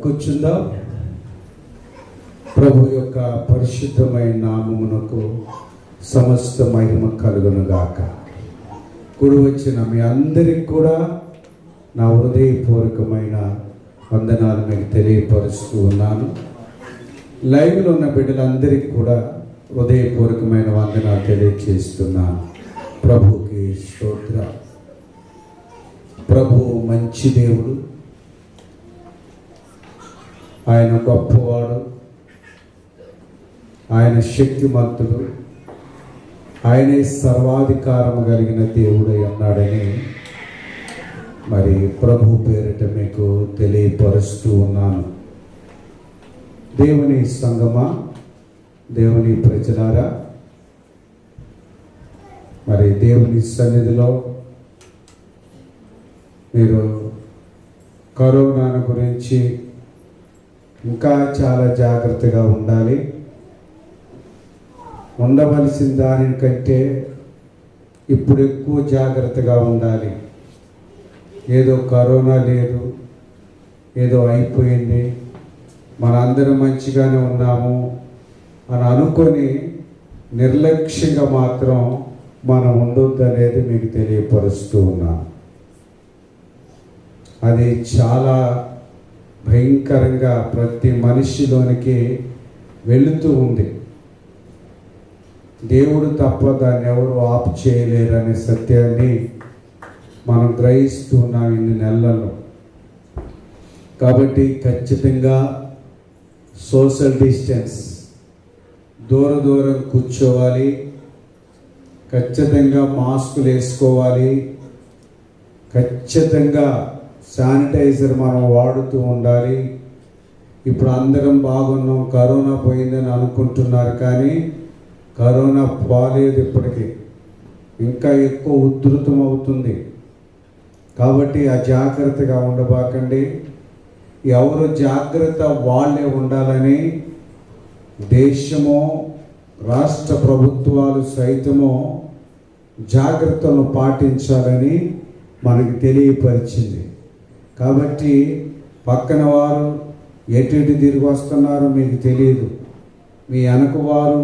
కూర్చుందాం. ప్రభు యొక్క పరిశుద్ధమైన నామమునకు సమస్త మహిమ కలుగునుగాక. కూడి వచ్చిన మీ అందరికి కూడా నా హృదయపూర్వకమైన వందనాలు మీకు తెలియపరుస్తూ ఉన్నాను. లైవ్లో ఉన్న బిడ్డలందరికీ కూడా హృదయపూర్వకమైన వందనాలు తెలియజేస్తున్నాను. ప్రభుకి స్తోత్ర. ప్రభు మంచి దేవుడు, ఆయన గొప్పవాడు, ఆయన శక్తిమంతుడు, ఆయనే సర్వాధికారము కలిగిన దేవుడై ఉన్నాడని మరి ప్రభు పేరిట మీకు తెలియపరుస్తూ ఉన్నాను. దేవుని సంగమా, దేవుని ప్రజలారా, మరి దేవుని సన్నిధిలో మీరు కరోనా గురించి ఇంకా చాలా జాగ్రత్తగా ఉండాలి. ఉండవలసిన దానికంటే ఇప్పుడు ఎక్కువ జాగ్రత్తగా ఉండాలి. ఏదో కరోనా లేదు, ఏదో అయిపోయింది, మనందరం మంచిగానే ఉన్నాము అని అనుకొని నిర్లక్ష్యంగా మాత్రం మనం ఉండొద్దు అనేది మీకు తెలియపరుస్తూ ఉన్నాను. అది చాలా భయంకరంగా ప్రతి మనిషిలోనికి వెళుతూ ఉంది. దేవుడు తప్ప దాన్ని ఎవరు ఆపు చేయలేరనే సత్యాన్ని మనం గ్రహిస్తూ ఉన్నాం ఇన్ని నెలల్లో. కాబట్టి ఖచ్చితంగా సోషల్ డిస్టెన్స్, దూరం కూర్చోవాలి, ఖచ్చితంగా మాస్కులు వేసుకోవాలి, ఖచ్చితంగా శానిటైజర్ మనం వాడుతూ ఉండాలి. ఇప్పుడు అందరం బాగున్నాం, కరోనా పోయిందని అనుకుంటున్నారు, కానీ కరోనా పోలేదు, ఇప్పటికీ ఇంకా ఎక్కువ ఉధృతం అవుతుంది. కాబట్టి అజాగ్రత్తగా ఉండబాకండి. ఎవరు జాగ్రత్త వాళ్ళే ఉండాలని దేశము, రాష్ట్ర ప్రభుత్వాలు సైతము జాగ్రత్తలను పాటించాలని మనకు తెలియపరిచింది. కాబట్టి పక్కన వారు ఎటు తిరిగి వస్తున్నారో మీకు తెలియదు, మీ వెనక వారు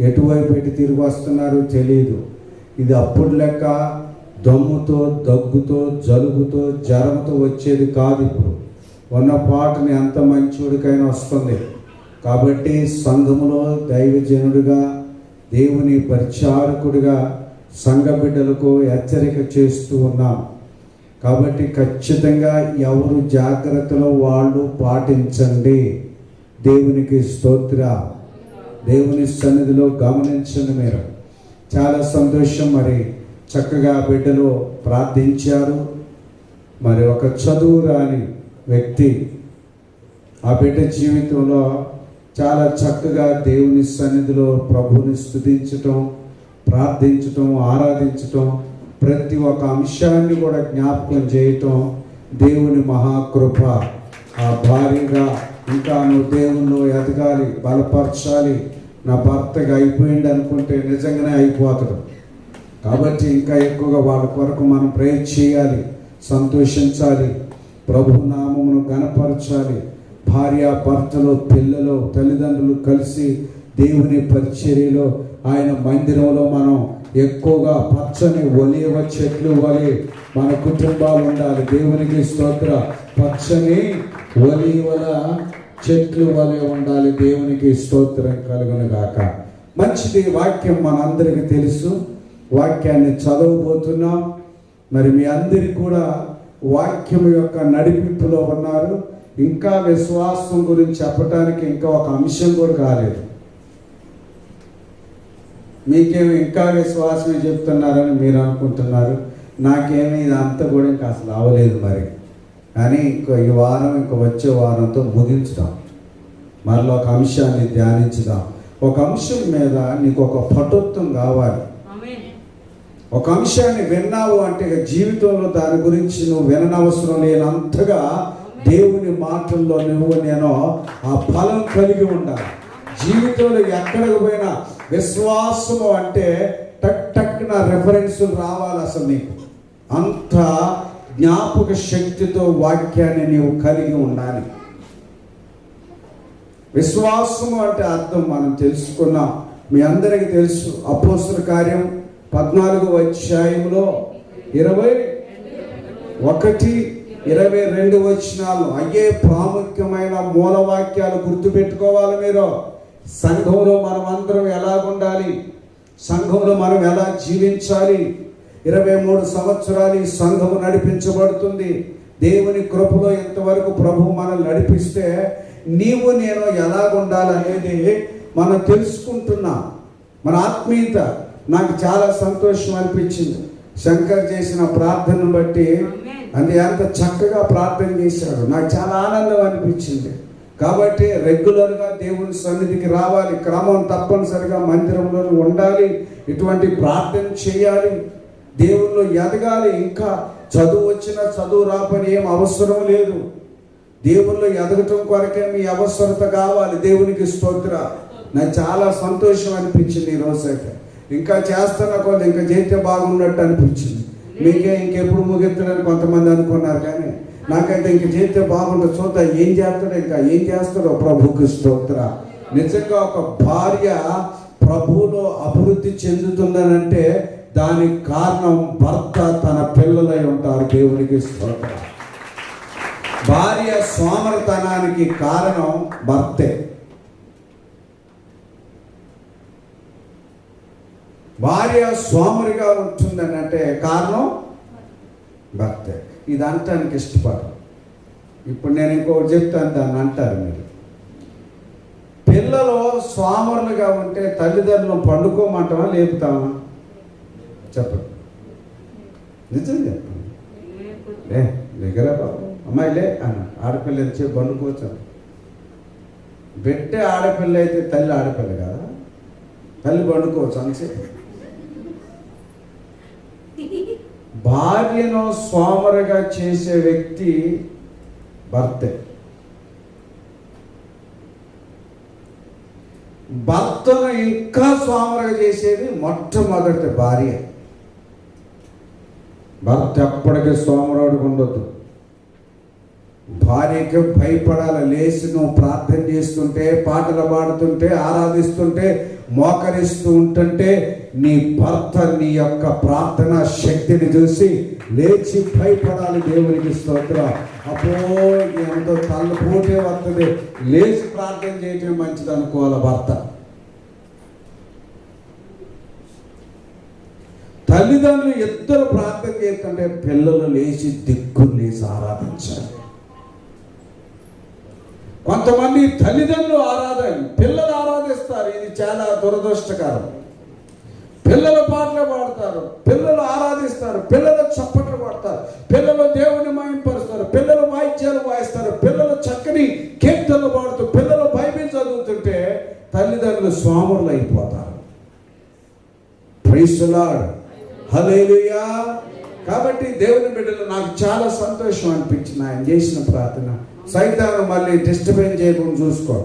ఎటువైపు తిరిగి వస్తున్నారో తెలియదు. ఇది అప్పుడు లెక్క దమ్ముతో, దగ్గుతో, జలుబుతో, జ్వరంతో వచ్చేది కాదు. ఇప్పుడు ఉన్న పాటని ఎంత మంచోడికైనా వస్తుంది. కాబట్టి సంఘములో దైవజనుడిగా, దేవుని పరిచారకుడిగా సంఘ బిడ్డలకు హెచ్చరిక చేస్తూ ఉన్నాం. కాబట్టి ఖచ్చితంగా ఎవరు జాగ్రత్తలో వాళ్ళు పాటించండి. దేవునికి స్తోత్ర. దేవుని సన్నిధిలో గమనించండి. మీరు చాలా సంతోషం. మరి చక్కగా బిడ్డలు ప్రార్థించారు. మరి ఒక చదువు రాని వ్యక్తి ఆ బిడ్డ జీవితంలో చాలా చక్కగా దేవుని సన్నిధిలో ప్రభువుని స్తుతించటం, ప్రార్థించటం, ఆరాధించటం, ప్రతి ఒక్క అంశాన్ని కూడా జ్ఞాపకం చేయటం దేవుని మహాకృప. ఆ భార్యగా ఇంకా నువ్వు దేవుల్లో ఎదగాలి, బలపరచాలి, నా భర్తగా అయిపోయింది అనుకుంటే నిజంగానే అయిపోతాడు. కాబట్టి ఇంకా ఎక్కువగా వాళ్ళ కొరకు మనం ప్రేయర్ చేయాలి, సంతోషించాలి, ప్రభు నామమును ఘనపరచాలి. భార్య, భర్తలు, పిల్లలు, తల్లిదండ్రులు కలిసి దేవుని పరిచర్యలో, ఆయన మందిరంలో మనం ఎక్కువగా పచ్చని ఒలీవ చెట్లు వలె మన కుటుంబాలు ఉండాలి. దేవునికి స్తోత్ర. పచ్చని ఒలీవల చెట్లు వలె ఉండాలి. దేవునికి స్తోత్రం కలుగును గాక. మంచిది. వాక్యం మనందరికీ తెలుసు. వాక్యాన్ని చదవబోతున్నాం. మరి మీ అందరికీ కూడా వాక్యం యొక్క నడిపింపులో ఉన్నారు. ఇంకా విశ్వాసం గురించి చెప్పడానికి ఇంకా ఒక అంశం కూడా కాలేదు. మీకేమి ఇంకా విశ్వాసమే చెప్తున్నారని మీరు అనుకుంటున్నారు. నాకేమీ ఇదంతా కూడా ఇంకా అసలు అవ్వలేదు. మరి కానీ ఈ వారం ఇంకా వచ్చే వారంతో ముగించుదాం. మరలో ఒక అంశాన్ని ధ్యానించుదాం. ఒక అంశం మీద నీకు ఒక పటుత్వం కావాలి. ఒక అంశాన్ని విన్నావు అంటే జీవితంలో దాని గురించి నువ్వు విననవసరం లేనంతగా దేవుని మాటల్లో నేను ఆ ఫలం కలిగి ఉండాలి. జీవితంలో ఎక్కడికి పోయినా విశ్వాసము అంటే టక్కున రెఫరెన్సులు రావాలి. అసలు నీకు అంత జ్ఞాపక శక్తితో వాక్యాన్ని నీవు కలిగి ఉండాలి. విశ్వాసము అంటే అర్థం మనం తెలుసుకున్నాం. మీ అందరికీ తెలుసు. అపోస్తలుల కార్యం 14వ అధ్యాయంలో 21, 22 వచనాలు అయ్యే ప్రాముఖ్యమైన మూలవాక్యాలు గుర్తుపెట్టుకోవాలి మీరు. సంఘంలో మనం అందరం ఎలాగుండాలి, సంఘంలో మనం ఎలా జీవించాలి. 23 సంవత్సరాలు ఈ సంఘము నడిపించబడుతుంది. దేవుని కృపలో ఇంతవరకు ప్రభువు మనల్ని నడిపిస్తే నీవు నేను ఎలాగుండాలనేది మనం తెలుసుకుంటున్నాం. మన ఆత్మీయత నాకు చాలా సంతోషం అనిపించింది. శంకర్ చేసిన ప్రార్థనను బట్టి అది ఎంత చక్కగా ప్రార్థన చేశాడు, నాకు చాలా ఆనందం అనిపించింది. కాబట్టి రెగ్యులర్గా దేవుని సన్నిధికి రావాలి, క్రమం తప్పనిసరిగా మందిరంలో ఉండాలి, ఇటువంటి ప్రార్థన చేయాలి, దేవుళ్ళు ఎదగాలి. ఇంకా చదువు వచ్చినా చదువు రాపని ఏం అవసరం లేదు. దేవుళ్ళు ఎదగటం కొరకే మీ అవసరత కావాలి. దేవునికి స్తోత్ర. నాకు చాలా సంతోషం అనిపించింది ఈరోజు అయితే. ఇంకా చేస్తున్న కొద్ది ఇంకా చేస్తే బాగున్నట్టు అనిపించింది. మీకే ఇంకెప్పుడు ముగిస్తున్నారని కొంతమంది అనుకున్నారు, కానీ నాకైతే ఇంక చేస్తే బాగుంటుంది. చూద్దాం ఏం చేస్తాడో, ఇంకా ఏం చేస్తాడో. ప్రభుకి స్తోత్ర. నిజంగా ఒక భార్య ప్రభువులో అభివృద్ధి చెందుతుందనంటే దానికి కారణం భర్త తన పిల్లలై ఉంటారు. దేవునికి స్తోత్ర. భార్య సోమరితనానికి కారణం భర్తే. భార్య సోమరిగా ఉంటుందని అంటే కారణం భర్తే. ఇది అంటానికి ఇష్టపడరు. ఇప్పుడు నేను ఇంకొకటి చెప్తాను, దాన్ని అంటారు మీరు. పిల్లలు సోమరులుగా ఉంటే తల్లిదండ్రులు పండుకోమంటామా లేపుతామా? చెప్పండి, నిజం చెప్పండి. దగ్గర బాబు అమ్మాయిలే అన్న ఆడపిల్ల ఎంతసేపు పండుకోవచ్చు. బిడ్డ ఆడపిల్ల అయితే తల్లి ఆడపిల్ల కదా, తల్లి పండుకోవచ్చు అంతసేపు. భార్యను సోమరుగా చేసే వ్యక్తి భర్తే. భర్తను ఇంకా సోమరుగా చేసేది మొట్టమొదటి భార్య. భర్త ఎప్పటికీ సోమరుడిగా ఉండొద్దు. భార్యకి భయపడాలి. లేచి నువ్వు ప్రార్థన చేస్తుంటే, పాటలు పాడుతుంటే, ఆరాధిస్తుంటే, మోకరిస్తూ ఉంటుంటే నీ భర్త నీ యొక్క ప్రార్థన శక్తిని చూసి లేచి భయపడాలి. దేవునికి స్తోత్రం. అపో ఎంతో తలపోటే వస్తుంది, లేచి ప్రార్థన చేయటం మంచిది అనుకోవాలి భర్త. తల్లిదండ్రులు ఇద్దరు ప్రార్థన చేస్తుంటే పిల్లలు లేచి దిక్కులు లేచి ఆరాధించాలి. కొంతమంది తల్లిదండ్రులు ఆరాధన, పిల్లలు ఆరాధిస్తారు. ఇది చాలా దురదృష్టకరం. పిల్లలు పాటలు పాడతారు, పిల్లలు ఆరాధిస్తారు, పిల్లలు చప్పట్లు పడతారు, పిల్లలు దేవుని మహింపరుస్తారు, పిల్లలు వాయిద్యాలు వాయిస్తారు, పిల్లలు చక్కని కీర్తనలు పాడుతూ, పిల్లలు బైబిల్ చదువుతుంటే తల్లిదండ్రులు సోమరులు అయిపోతారు. ప్రైజ్ ది లార్డ్, హల్లెలూయా. కాబట్టి దేవుని బిడ్డలు నాకు చాలా సంతోషం అనిపించింది ఆయన చేసిన ప్రార్థన. సైతాను మళ్ళీ డిస్టర్బెన్స్ చేయకుండా చూసుకో.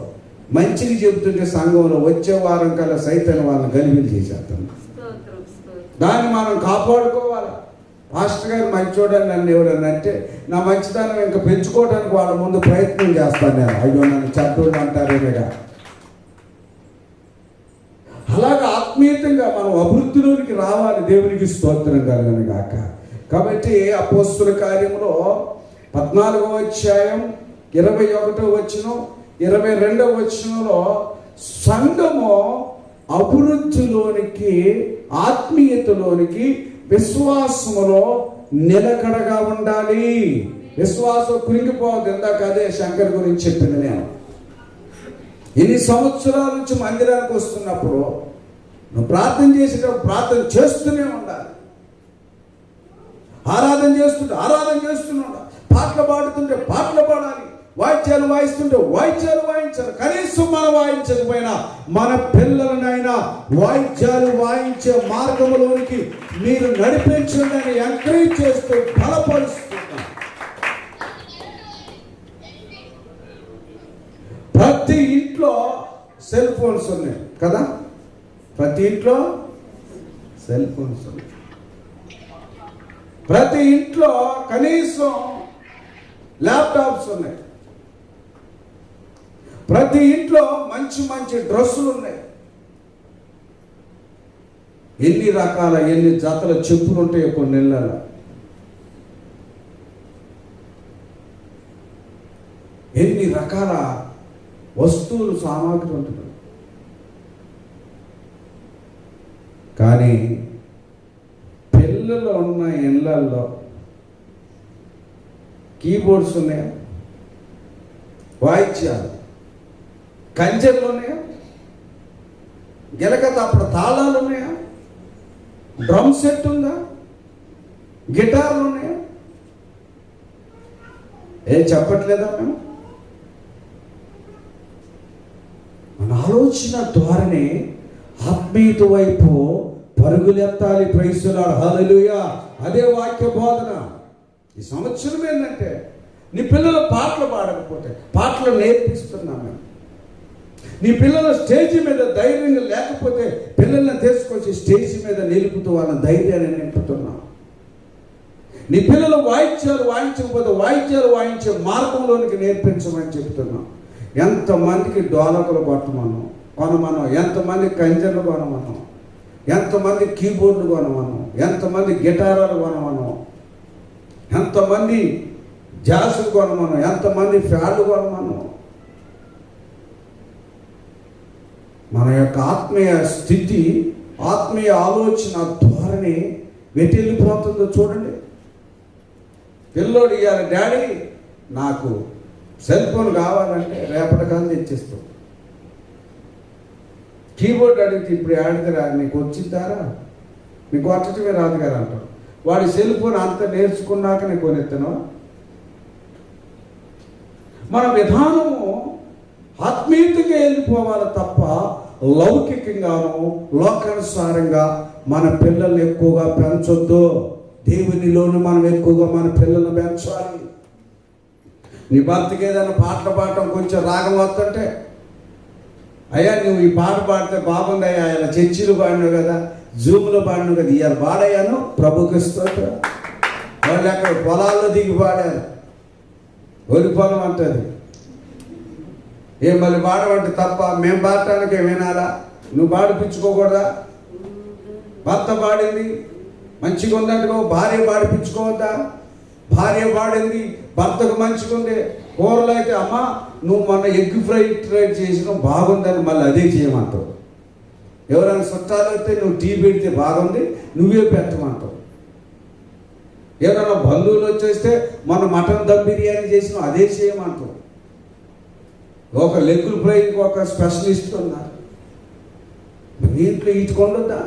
మంచిగా చెబుతుంటే సంఘంలో వచ్చే వారం కల్లా సైతాను వాళ్ళని గలిబిలి చేసేస్తాను. దాన్ని మనం కాపాడుకోవాలి. పాస్టర్ గారు మంచి చూడండి నన్ను ఎవరన్నా అంటే నా మంచితనం ఇంకా పెంచుకోవడానికి వాళ్ళ ముందు ప్రయత్నం చేస్తాను నేను. అయ్యో నన్ను చెడ్డోళ్ళు అంటారేగా. అలాగే ఆత్మీయంగా మనం అభివృద్ధిలోనికి రావాలి. దేవునికి స్తోత్రం కలుగును గాక. కాబట్టి అపోస్తలుల కార్యంలో 14వ అధ్యాయం 21వ వచనం 22వ వచనంలో సంఘము అభివృద్ధిలోనికి, ఆత్మీయతలోనికి, విశ్వాసములో నిలకడగా ఉండాలి. విశ్వాసం కురింగిపోవద్దు. ఇందాక అదే శంకర్ గురించి చెప్పింది నేను. ఎన్ని సంవత్సరాల నుంచి మందిరానికి వస్తున్నప్పుడు నువ్వు ప్రార్థన చేసేటప్పుడు ప్రార్థన చేస్తూనే ఉండాలి. ఆరాధన చేస్తుంటే ఆరాధన చేస్తూనే ఉండాలి. పాటలు పాడుతుంటే పాటలు పాడాలి. వాయిద్యాలు వాయిస్తుంటే వాయిద్యాలు వాయించాలి. కనీసం మనం వాయించకపోయినా మన పిల్లలనైనా వాయిద్యాలు వాయించే మార్గంలోనికి మీరు నడిపించండి అని ఎంకరేజ్ చేస్తూ బలపరుస్తున్నాం. ప్రతి ఇంట్లో సెల్ ఫోన్స్ ఉన్నాయి కదా, ప్రతి ఇంట్లో సెల్ ఫోన్స్ ఉన్నాయి. ప్రతి ఇంట్లో కనీసం ల్యాప్టాప్స్ ఉన్నాయి. ప్రతి ఇంట్లో మంచి మంచి డ్రెస్సులు ఉన్నాయి. ఎన్ని రకాల ఎన్ని జతల చెప్పులు ఉంటాయో కొన్ని నెలల. ఎన్ని రకాల వస్తువులు సామాగ్రి ఉంటుంది. కానీ పిల్లలు ఉన్న ఇళ్ళల్లో కీబోర్డ్స్ ఉన్నాయా? వాయిద్యాలు కంచెలు ఉన్నాయా? గిలక తప్పుడు తాళాలు ఉన్నాయా? డ్రమ్ సెట్ ఉందా? గిటార్లు ఉన్నాయా? ఏం చెప్పట్లేదా మేము? మన ఆలోచన ద్వారానే ఆత్మీయత వైపు పరుగులెత్తాలి. ప్రైస్తులాడు, హల్లెలూయా. అదే వాక్య బోధన. ఈ సంవత్సరం ఏంటంటే నీ పిల్లలు పాటలు పాడకపోతే పాటలు నేర్పిస్తున్నాం మేము. నీ పిల్లల స్టేజ్ మీద ధైర్యంగా లేకపోతే పిల్లల్ని తీసుకొచ్చి స్టేజ్ మీద నిలుపుతూ వాళ్ళ ధైర్యాన్ని నింపుతున్నాం. నీ పిల్లలు వాయిద్యాలు వాయించకపోతే వాయిద్యాలు వాయించే మార్గంలోనికి నేర్పించమని చెప్తున్నాం. ఎంతమందికి డోలకులు కొనమనం, ఎంతమంది కంజర్లు కొనమనం, ఎంతమంది కీబోర్డులు కొనమనం, ఎంతమంది గిటారాలు కొనమనం, ఎంతమంది జాసులు కొనమనం, ఎంతమంది ఫ్యాళ్ళు కొనమనం. మన యొక్క ఆత్మీయ స్థితి, ఆత్మీయ ఆలోచన ధోరణి వెట్టి వెళ్ళిపోతుందో చూడండి. పిల్లోడు ఇవాళ డాడీ నాకు సెల్ ఫోన్ కావాలంటే రేపటికల్లా తెచ్చిస్తాం. కీబోర్డ్ అడిగితే ఇప్పుడు ఆడితే నీకు వచ్చిద్దారా, నీకు కొట్టడమే రాదు కదా అంటాడు. వాడి సెల్ ఫోన్ అంత నేర్చుకున్నాక నేను కొనెత్తాను. మన విధానము ఆత్మీయతగా వెళ్ళిపోవాలి తప్ప లౌకికంగాను లోకానుసారంగా మన పిల్లల్ని ఎక్కువగా పెంచొద్దు. దేవునిలోను మనం ఎక్కువగా మన పిల్లల్ని పెంచాలి. నీ భర్తకి ఏదైనా పాటలు పాడటం కొంచెం రాగం వస్తుంటే, అయ్యా నువ్వు ఈ పాట పాడితే బాగుందయ్యా, ఇలా చర్చిలు పాడినావు కదా, జూమ్లో పాడినావు కదా, ఇవాళ పాడయ్యాను ప్రభుకి స్తోత్రం. వాళ్ళు అక్కడ పొలాల్లో దిగి పాడారు. ఒరి పొలం అంటుంది. మళ్ళీ పాడమంటే తప్ప, మేము పాడటానికి వినాలా? నువ్వు పాడిపించుకోకూడదా? భర్త పాడింది మంచిగా ఉందంటే భార్య పాడిపించుకోవద్దా? భార్య పాడింది భర్తకు మంచిగా ఉంది. కూరలు అయితే అమ్మ నువ్వు మొన్న ఎగ్ ఫ్రై చేసినావు బాగుందని మళ్ళీ అదే చేయమంటావు. ఎవరైనా చుట్టాలు అయితే నువ్వు టీ పెడితే బాగుంది నువ్వే పెట్టమంటావు. ఎవరైనా బంధువులు వచ్చేస్తే మన మటన్ దమ్ బిర్యానీ చేసినావు అదే చేయమంటావు. ఒక లెగ్ ఫ్రైకి ఒక స్పెషలిస్ట్ ఉన్నారు. నీ ఇంట్లో ఇటుకొండొద్దా?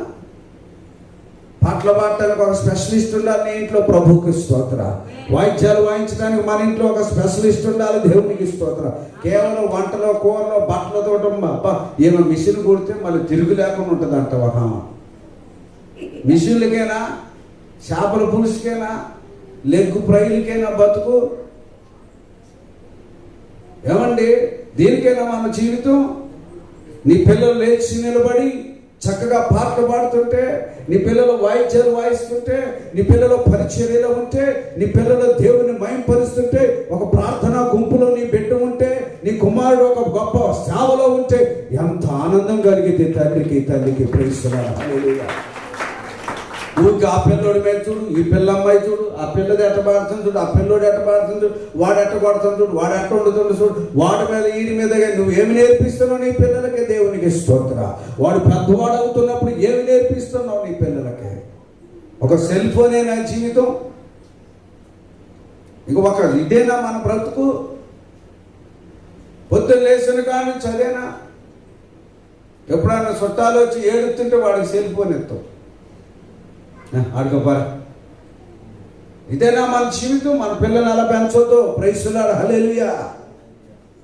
పాటలు పాడటానికి ఒక స్పెషలిస్ట్ ఉండాలి నీ ఇంట్లో, ప్రభుకి స్తోత్ర. వాయిద్యాలు వాయించడానికి మన ఇంట్లో ఒక స్పెషలిస్ట్ ఉండాలి, దేవునికి స్తోత్ర. కేవలం వంటలో కూరలో బట్టలతో అబ్బా ఏమో మిషన్ కొడితే మళ్ళీ తిరుగు లేకుండా ఉంటుంది అంట. ఒక మిషన్లకైనా, చేపల పులుసుకైనా, లెగ్ ఫ్రైలకైనా బతుకు ఏమండి? దీనికైనా మన జీవితం. నీ పిల్లలు లేచి నిలబడి చక్కగా పాటలు పాడుతుంటే, నీ పిల్లలు వాయిద్యాలు వాయిస్తుంటే, నీ పిల్లలు పరిచర్యలో ఉంటే, నీ పిల్లలు దేవుని మయంపరుస్తుంటే, ఒక ప్రార్థనా గుంపులో నీ బిడ్డ ఉంటే, నీ కుమారుడు ఒక గొప్ప సేవలో ఉంటే ఎంత ఆనందం కలిగితే తల్లికి ప్రేమిస్తున్నాడు. హల్లెలూయా. ఊరికి ఆ పిల్లోడి మీద చూడు, ఈ పిల్లమ్మాయి చూడు, ఆ పిల్లది ఎట్ట పాడుతుంది చూడు, ఆ పిల్లోడు ఎట్ట పాడుతుంది చూడు, వాడు ఎట్ట కొడుతుంది చూడు, వాడు ఎట్ట వండుతుంది చూడు, వాడి మీద వీడి మీద నువ్వేమి నేర్పిస్తున్నావు నీ పిల్లలకి? దేవునికి స్తోత్ర. వాడు పెద్దవాడు అవుతున్నప్పుడు ఏమి నేర్పిస్తున్నావు నీ పిల్లలకి? ఒక సెల్ ఫోనే నా జీవితం? ఒక ఇదేనా మన బ్రతుకు? పొద్దున్న లేచిన కానీ చదేనా? ఎప్పుడైనా చుట్టాలు వచ్చి ఏడుతుంటే వాడికి సెల్ ఫోన్ ఎత్తావు, అడగపరా. ఇదేనా మన జీవితం? మన పిల్లలు అలా పెంచొద్దు. ప్రైస్తులాడు, హల్లెలూయా.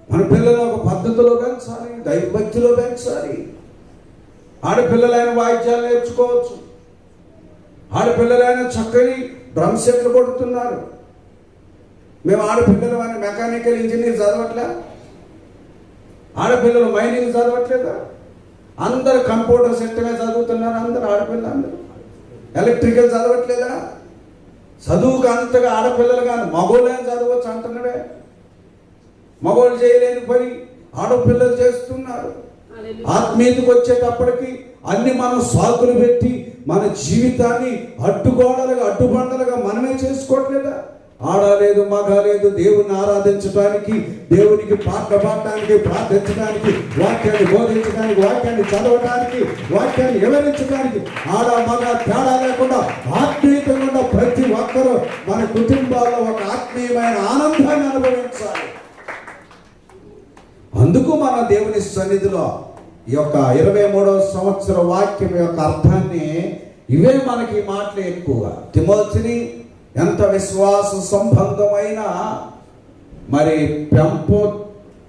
మన పిల్లలు ఒక పద్ధతిలో పెంచాలి, దైవభక్తిలో పెంచాలి. ఆడపిల్లలైన వాయిద్యాలు నేర్చుకోవచ్చు. ఆడపిల్లలైన చక్కని డ్రమ్ సెట్లు కొడుతున్నారు. మేము ఆడపిల్లలు అని మెకానికల్ ఇంజనీర్ చదవట్లే, ఆడపిల్లలు మైనింగ్ చదవట్లేదా? అందరు కంప్యూటర్ సెట్గా చదువుతున్నారు. అందరు ఆడపిల్లలు అందరూ ఎలక్ట్రికల్ చదవట్లేదా? చదువుకు అంతగా ఆడపిల్లలు కానీ మగోళ్ళని చదవచ్చు అంటున్నవే. మగోళ్ళు చేయలేని పని ఆడపిల్లలు చేస్తున్నారు. ఆత్మీయతకు వచ్చేటప్పటికి అన్ని మనం సాకులు పెట్టి మన జీవితాన్ని అడ్డుబండలుగా మనమే చేసుకోవట్లేదా? ఆడలేదు, మగ లేదు, దేవుని ఆరాధించడానికి, దేవునికి పాటలు పాడటానికి, ప్రార్థించడానికి, వాక్యాన్ని బోధించడానికి, వాక్యాన్ని చదవడానికి, వాక్యాన్ని వివరించడానికి ఆడ మగ తేడా లేకుండా ఆత్మీయతంగా ప్రతి ఒక్కరూ మన కుటుంబాల్లో ఒక ఆత్మీయమైన ఆనందాన్ని అనుభవించాలి. అందుకు మన దేవుని సన్నిధిలో ఈ యొక్క 23వ సంవత్సర వాక్యం యొక్క అర్థాన్ని ఇవే మనకి మాటలు ఎక్కువగా. తిమోతిని ఎంత విశ్వాస సంబంధమైన మరి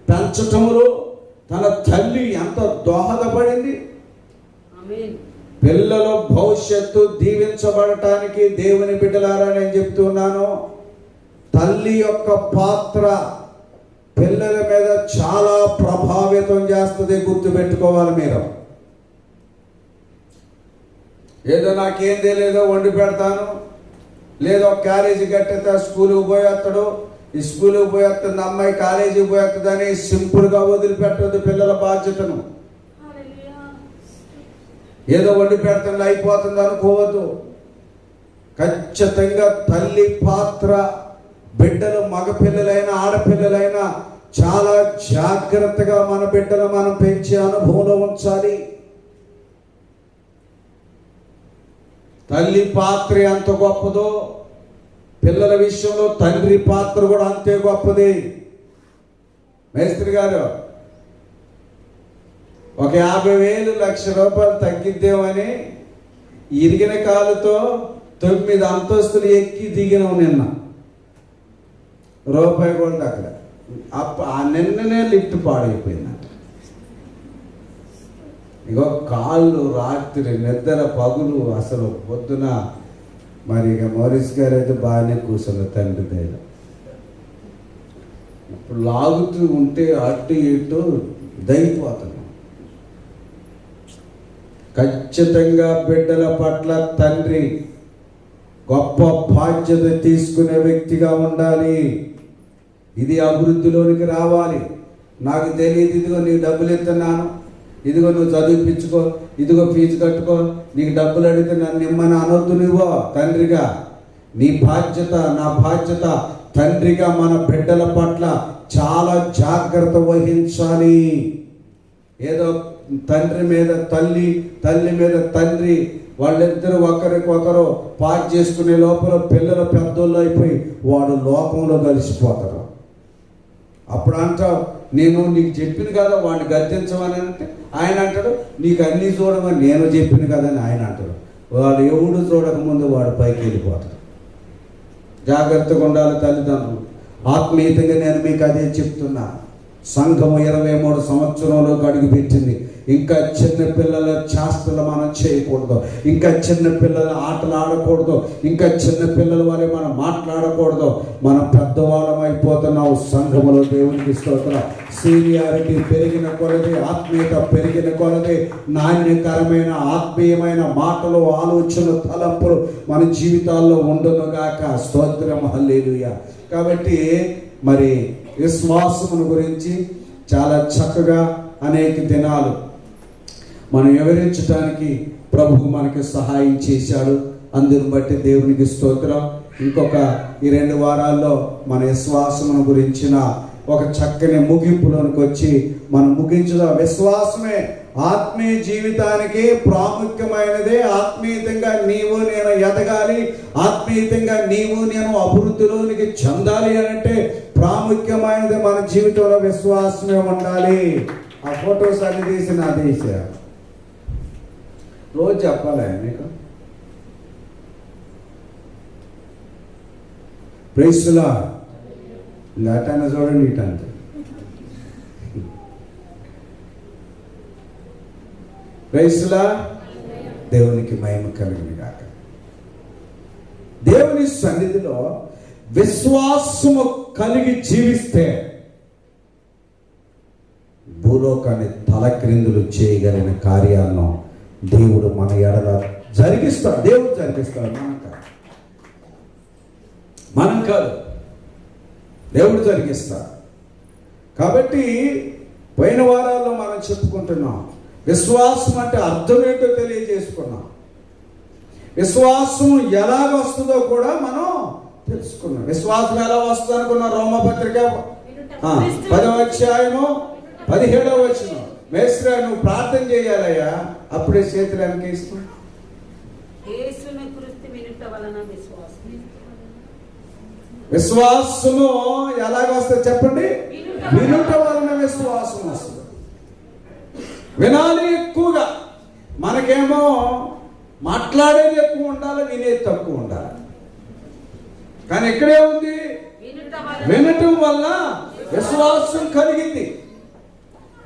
పెంచటంలో తన తల్లి ఎంత దోహదపడింది. పిల్లల భవిష్యత్తు దీవించబడటానికి దేవుని బిడ్డలారా నేను చెప్తున్నాను, తల్లి యొక్క పాత్ర పిల్లల మీద చాలా ప్రభావితం చేస్తుంది. గుర్తుపెట్టుకోవాలి మీరు. ఏదో నాకేం తెలియదో వండి పెడతాను, లేదో క్యారేజీ కట్టేస్తా, స్కూల్కి పోయేస్తాడు, ఈ స్కూల్కి పోయేస్తుంది అమ్మాయి, కాలేజీకి పోయేస్తుందని సింపుల్గా వదిలిపెట్టదు పిల్లల బాధ్యతను. ఏదో వండి పెడుతుంది అయిపోతుంది అనుకోవద్దు. ఖచ్చితంగా తల్లి పాత్ర బిడ్డలు మగపిల్లలైనా ఆడపిల్లలైనా చాలా జాగ్రత్తగా మన బిడ్డలు మనం పెంచే అనుభవంలో ఉంచాలి. తల్లి పాత్ర ఎంత గొప్పదో పిల్లల విషయంలో తండ్రి పాత్ర కూడా అంతే గొప్పది. మేస్త్రి గారు ఒక 50,000 ₹1,00,000 తగ్గిద్దామని ఇరిగిన కాలుతో 9 అంతస్తులు ఎక్కి దిగినాం. నిన్న రూపాయి కూడా అక్కడ నిన్ననే లిఫ్ట్ పాడైపోయిందంట. ఇగో కాళ్ళు రాత్రి నిద్ర పగులు అసలు పొద్దున. మరి ఇక మోరిస్ గారు అయితే బాగానే కూర్చున్నారు తండ్రి దగ్గర. ఇప్పుడు లాగుతూ ఉంటే అటు ఇటు దైపోతున్నాం. ఖచ్చితంగా బిడ్డల పట్ల తండ్రి గొప్ప బాధ్యత తీసుకునే వ్యక్తిగా ఉండాలి. ఇది అభివృద్ధిలోనికి రావాలి. నాకు తెలియదు, ఇదిగో నీకు డబ్బులు ఇస్తున్నాను, ఇదిగో నువ్వు చదివిపించుకో, ఇదిగో ఫీజు కట్టుకో, నీకు డబ్బులు అడిగితే నన్ను ఇమ్మని అనొద్దు. నువ్వు తండ్రిగా నీ బాధ్యత, నా బాధ్యత తండ్రిగా మన బిడ్డల పట్ల చాలా జాగ్రత్త వహించాలి. ఏదో తండ్రి మీద తల్లి, తల్లి మీద తండ్రి, వాళ్ళిద్దరూ ఒకరికొకరు పాటు చేసుకునే లోపల పిల్లలు పెద్దోళ్ళు అయిపోయి వాడు లోకంలో కలిసిపోతారు. అప్పుడు అంటావు, నేను నీకు చెప్పిన కదా వాడిని గద్దించమని అంటే ఆయన అంటాడు, నీకు అన్నీ చూడమని నేను చెప్పిన కదా అని ఆయన అంటాడు. వాడు ఎవడు చూడకముందు వాడు పైకి వెళ్ళిపోతాడు. జాగ్రత్తగా ఉండాలి తల్లిదండ్రులు. ఆత్మీయతంగా నేను మీకు అదే చెప్తున్నా. సంఘము 23 సంవత్సరంలోకి అడుగు పెట్టింది. ఇంకా చిన్న పిల్లల చేష్టలు మనం చేయకూడదు, ఇంకా చిన్న పిల్లల ఆటలు ఆడకూడదు, ఇంకా చిన్న పిల్లల వల్ల మనం మాట్లాడకూడదు. మనం పెద్దవాళ్ళం అయిపోతున్నాం సంఘములో. దేవునికి స్తోత్రం. సీనియారిటీ పెరిగిన కొలది, ఆత్మీయత పెరిగిన కొలది నాణ్యకరమైన ఆత్మీయమైన మాటలు, ఆలోచనలు, తలంపులు మన జీవితాల్లో ఉండునుగాక. స్తోత్రం, హల్లెలూయా. కాబట్టి మరి విశ్వాసమును గురించి చాలా చక్కగా అనేక దినాలు మనం వివరించడానికి ప్రభువు మనకి సహాయం చేశాడు. అందుని బట్టి దేవునికి స్తోత్రం. ఇంకొక ఈ 2 వారాల్లో మన విశ్వాసమును గురించిన ఒక చక్కని ముగింపులోనికి వచ్చి మనం ముగించుదాం. విశ్వాసమే ఆత్మీయ జీవితానికి ప్రాముఖ్యమైనదే. ఆత్మీయతంగా నీవు నేను ఎదగాలి, ఆత్మీయతంగా నీవు నేను అభివృద్ధిలోనికి చెందాలి అంటే ప్రాముఖ్యమైనది మన జీవితంలో విశ్వాసమే ఉండాలి. ఆ ఫొటోస్ అన్ని తీసి నా తీసా రోజు చెప్పాలి నీకు. ప్రైస్లా అటైనా చూడండి, ఇటంత ప్రైస్లా. దేవునికి మహిమ కలిగిన గాక. దేవుని సన్నిధిలో విశ్వాసము కలిగి జీవిస్తే భూలోకాన్ని తలక్రిందులు చేయగలిగిన కార్యాలను దేవుడు మన ఎడల జరిగిస్తాడు. దేవుడు జరిగిస్తాడు, మనం కాదు, దేవుడు జరిగిస్తాడు. కాబట్టి పోయిన వారాల్లో మనం చెప్పుకుంటున్నాం. విశ్వాసం అంటే అర్థం ఏంటో తెలియజేసుకున్నాం. విశ్వాసం ఎలాగ వస్తుందో కూడా మనం తెలుసుకున్నాం. విశ్వాసం ఎలా వస్తుంది అనుకున్నాం? రోమపత్రిక 10వ అధ్యాయము 17వ వచనం. మేస్త్రి నువ్వు ప్రార్థన చేయాలయ్యా, అప్పుడే చేతులు వెనకేసుకో. విశ్వాసము ఎలాగ వస్తుంది చెప్పండి? వినుట వలన విశ్వాసం వస్తుంది. వినాలి ఎక్కువగా. మనకేమో మాట్లాడేది ఎక్కువ ఉండాలి, వినేది తక్కువ ఉండాలి. కానీ ఇక్కడే ఉంది, వినటం వల్ల విశ్వాసం కలిగింది.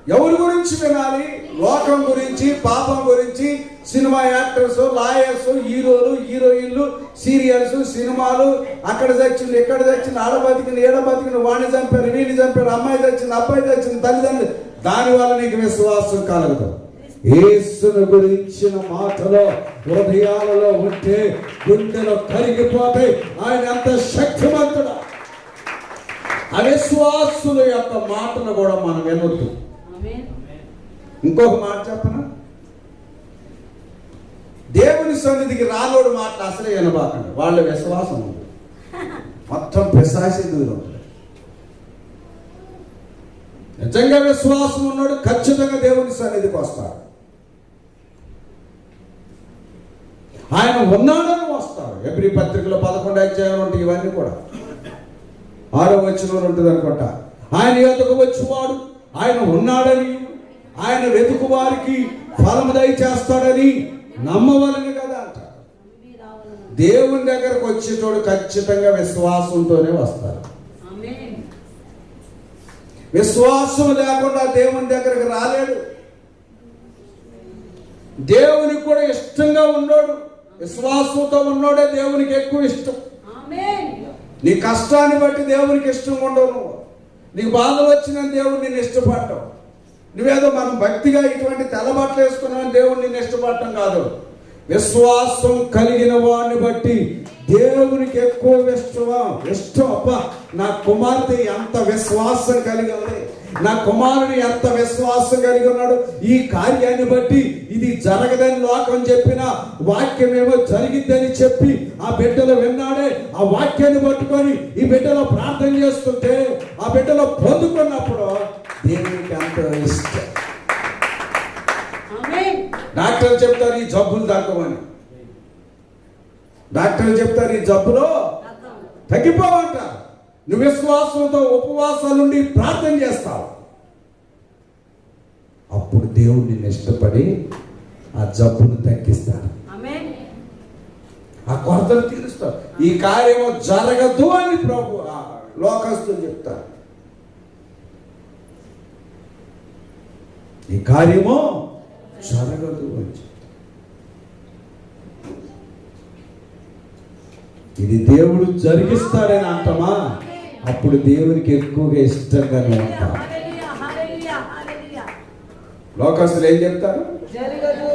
ఎవరి గురించి వినాలి? లోకం గురించి, పాపం గురించి, సినిమా యాక్టర్స్, లాయర్స్, హీరోలు, హీరోయిన్లు, సీరియల్స్, సినిమాలు, అక్కడ చచ్చింది, ఇక్కడ చచ్చింది, ఆడ బతికింది, ఏడ బతికింది, వాడిని చంపారు, వీడిని చంపారు, అమ్మాయి చచ్చింది, అబ్బాయి చచ్చింది, తల్లిదండ్రులు. దానివల్ల నీకు విశ్వాసం కలగదు. యేసును గురించిన మాటలో హృదయాలలో ఉంటే గుండెలో కరిగిపోతే ఆయన ఎంత శక్తివంతుడు. అవిశ్వాసుల యొక్క మాటలు కూడా మనం వినొద్దు. ఇంకొక మాట చెప్పనా? దేవుని సన్నిధికి రానోడు మాటలు అసలే వినబాకండి. వాళ్ళ విశ్వాసం ఉంది, మొత్తం పిశాచి దూరం. నిజంగా విశ్వాసం ఉన్నాడు ఖచ్చితంగా దేవుని సన్నిధికి వస్తాడు. ఆయన ఉన్నాడని వస్తాడు. ఎబ్రీ పత్రికలో 11వ అధ్యాయం ఉంటాయి ఇవన్నీ కూడా. 6వ వచనంలో ఉంటుంది అనుకుంటా. ఆయన యొద్దకు వచ్చేవాడు ఆయన ఉన్నాడని, ఆయన వెతుకు వారికి ఫలము దయచేస్తాడని నమ్మవలని కదా అంట. దేవుని దగ్గరకు వచ్చేటోడు ఖచ్చితంగా విశ్వాసంతోనే వస్తారు. విశ్వాసం లేకుండా దేవుని దగ్గరకు రాలేడు. దేవునికి కూడా ఇష్టంగా ఉన్నాడు. విశ్వాసంతో ఉన్నాడే దేవునికి ఎక్కువ ఇష్టం. నీ కష్టాన్ని బట్టి దేవునికి ఇష్టంగా ఉండవు. నువ్వు నీకు బాధలు వచ్చిన దేవుడు నిన్ను ఇష్టపడటం. నువ్వేదో మనం భక్తిగా ఇటువంటి తెల్లబట్టలు వేసుకున్నావు దేవుడు నిన్ను ఇష్టపడటం కాదు. విశ్వాసం కలిగిన వాడిని బట్టి దేవునికి ఎక్కువ ఇష్టం. అబ్బా, నా కుమార్తె ఎంత విశ్వాసం కలిగి ఉంది, నా కుమారుడు ఎంత విశ్వాసం కలిగి ఉన్నాడు, ఈ కార్యాన్ని బట్టి ఇది జరగదని లోకం చెప్పిన వాక్యమేమో జరిగిద్దని చెప్పి ఆ బిడ్డలు విన్నాడే. ఆ వాక్యాన్ని పట్టుకొని ఈ బిడ్డలో ప్రార్థన చేస్తుంటే ఆ బిడ్డలో పొందుకున్నప్పుడు దేవునికి ఎంతో ఇష్టం. డాక్టర్లు చెప్తారు ఈ జబ్బులు తగ్గవని. డాక్టర్లు చెప్తారు ఈ జబ్బులో తగ్గిపోవంట. నువ్వు విశ్వాసంతో ఉపవాసాలుండి ప్రార్థన చేస్తావు, అప్పుడు దేవుడు నిన్ను ఇష్టపడి ఆ జబ్బును తగ్గిస్తాడు, ఆ కొరతలు తీరుస్తాడు. ఈ కార్యము జరగదు అని ప్రభు లోకస్తులు చెప్తారు. ఈ కార్యము జరగదు అని చెప్తారు. ఇది దేవుడు జరిగిస్తాడని అంటామా, అప్పుడు దేవునికి ఎక్కువగా ఇష్టంగానే ఉంటాం. లోకస్తులు ఏం చెప్తారు? జరగదు,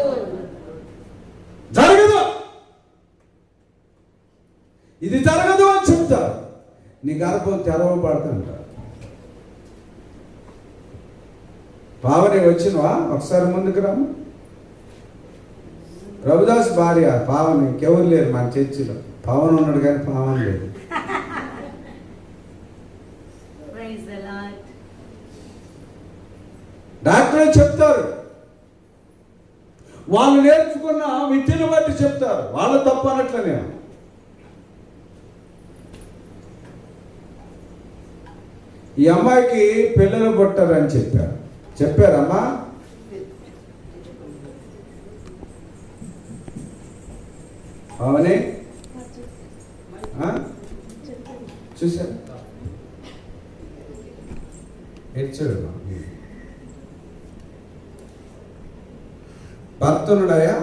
ఇది జరగదు అని చెప్తారు. నీ గర్భం తెరవబడుతుంటారు. పావని వచ్చినవా? ఒకసారి ముందుకు రాము. ప్రభుదాస్ భార్య పావని. ఎవరు లేరు మన చర్చిలో. పవన్ ఉన్నాడు కానీ పావన్ లేదు. డాక్టర్లు చెప్తారు, వాళ్ళు నేర్చుకున్న విద్యను బట్టి చెప్తారు. వాళ్ళ తప్పు అనట్లనే. ఈ అమ్మాయికి పిల్లలు పుట్టారని చెప్పారమ్మా. అవునే చూసారు, హెచ్చాడు. భర్తనుడాయా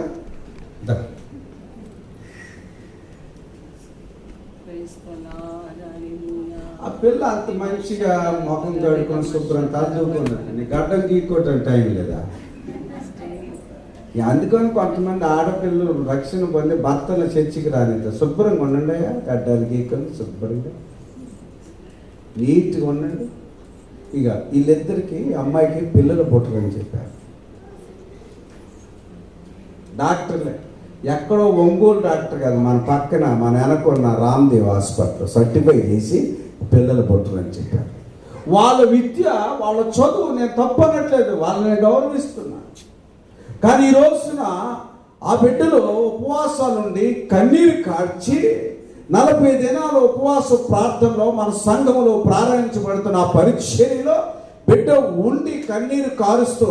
ఆ పిల్ల అంత మంచిగా ముఖం కడుకొని శుభ్రం చదువుకున్నట్టు నీ గడ్డం గీక్కోవటం టైం లేదా? అందుకని కొంతమంది ఆడపిల్లలు రక్షణ పొంది భర్తను చర్చికి రానిద్ద. శుభ్రంగా ఉండండి, గడ్డలు గీక్కొని శుభ్రంగా నీట్గా ఉండండి. ఇక వీళ్ళిద్దరికి అమ్మాయికి పిల్లలు పుట్టరని చెప్పారు. డాక్టర్లే ఎక్కడో ఒంగోలు డాక్టర్ కాదు, మన పక్కన మన వెనకున్న రామ్దేవ్ హాస్పిటల్ సర్టిఫై చేసి పిల్లలు పుట్టరని చెప్పారు. వాళ్ళ విద్య, వాళ్ళ చదువు నేను తప్పనట్లేదు, వాళ్ళని గౌరవిస్తున్నా. కానీ ఈ రోజున ఆ బిడ్డలు ఉపవాసాలుండి కన్నీరు కార్చి 40 దినాల ఉపవాస ప్రార్థనలో మన సంఘంలో ప్రారంభించబడుతున్న ఆ పరిచర్యలో బిడ్డ ఉండి కన్నీరు కారుస్తూ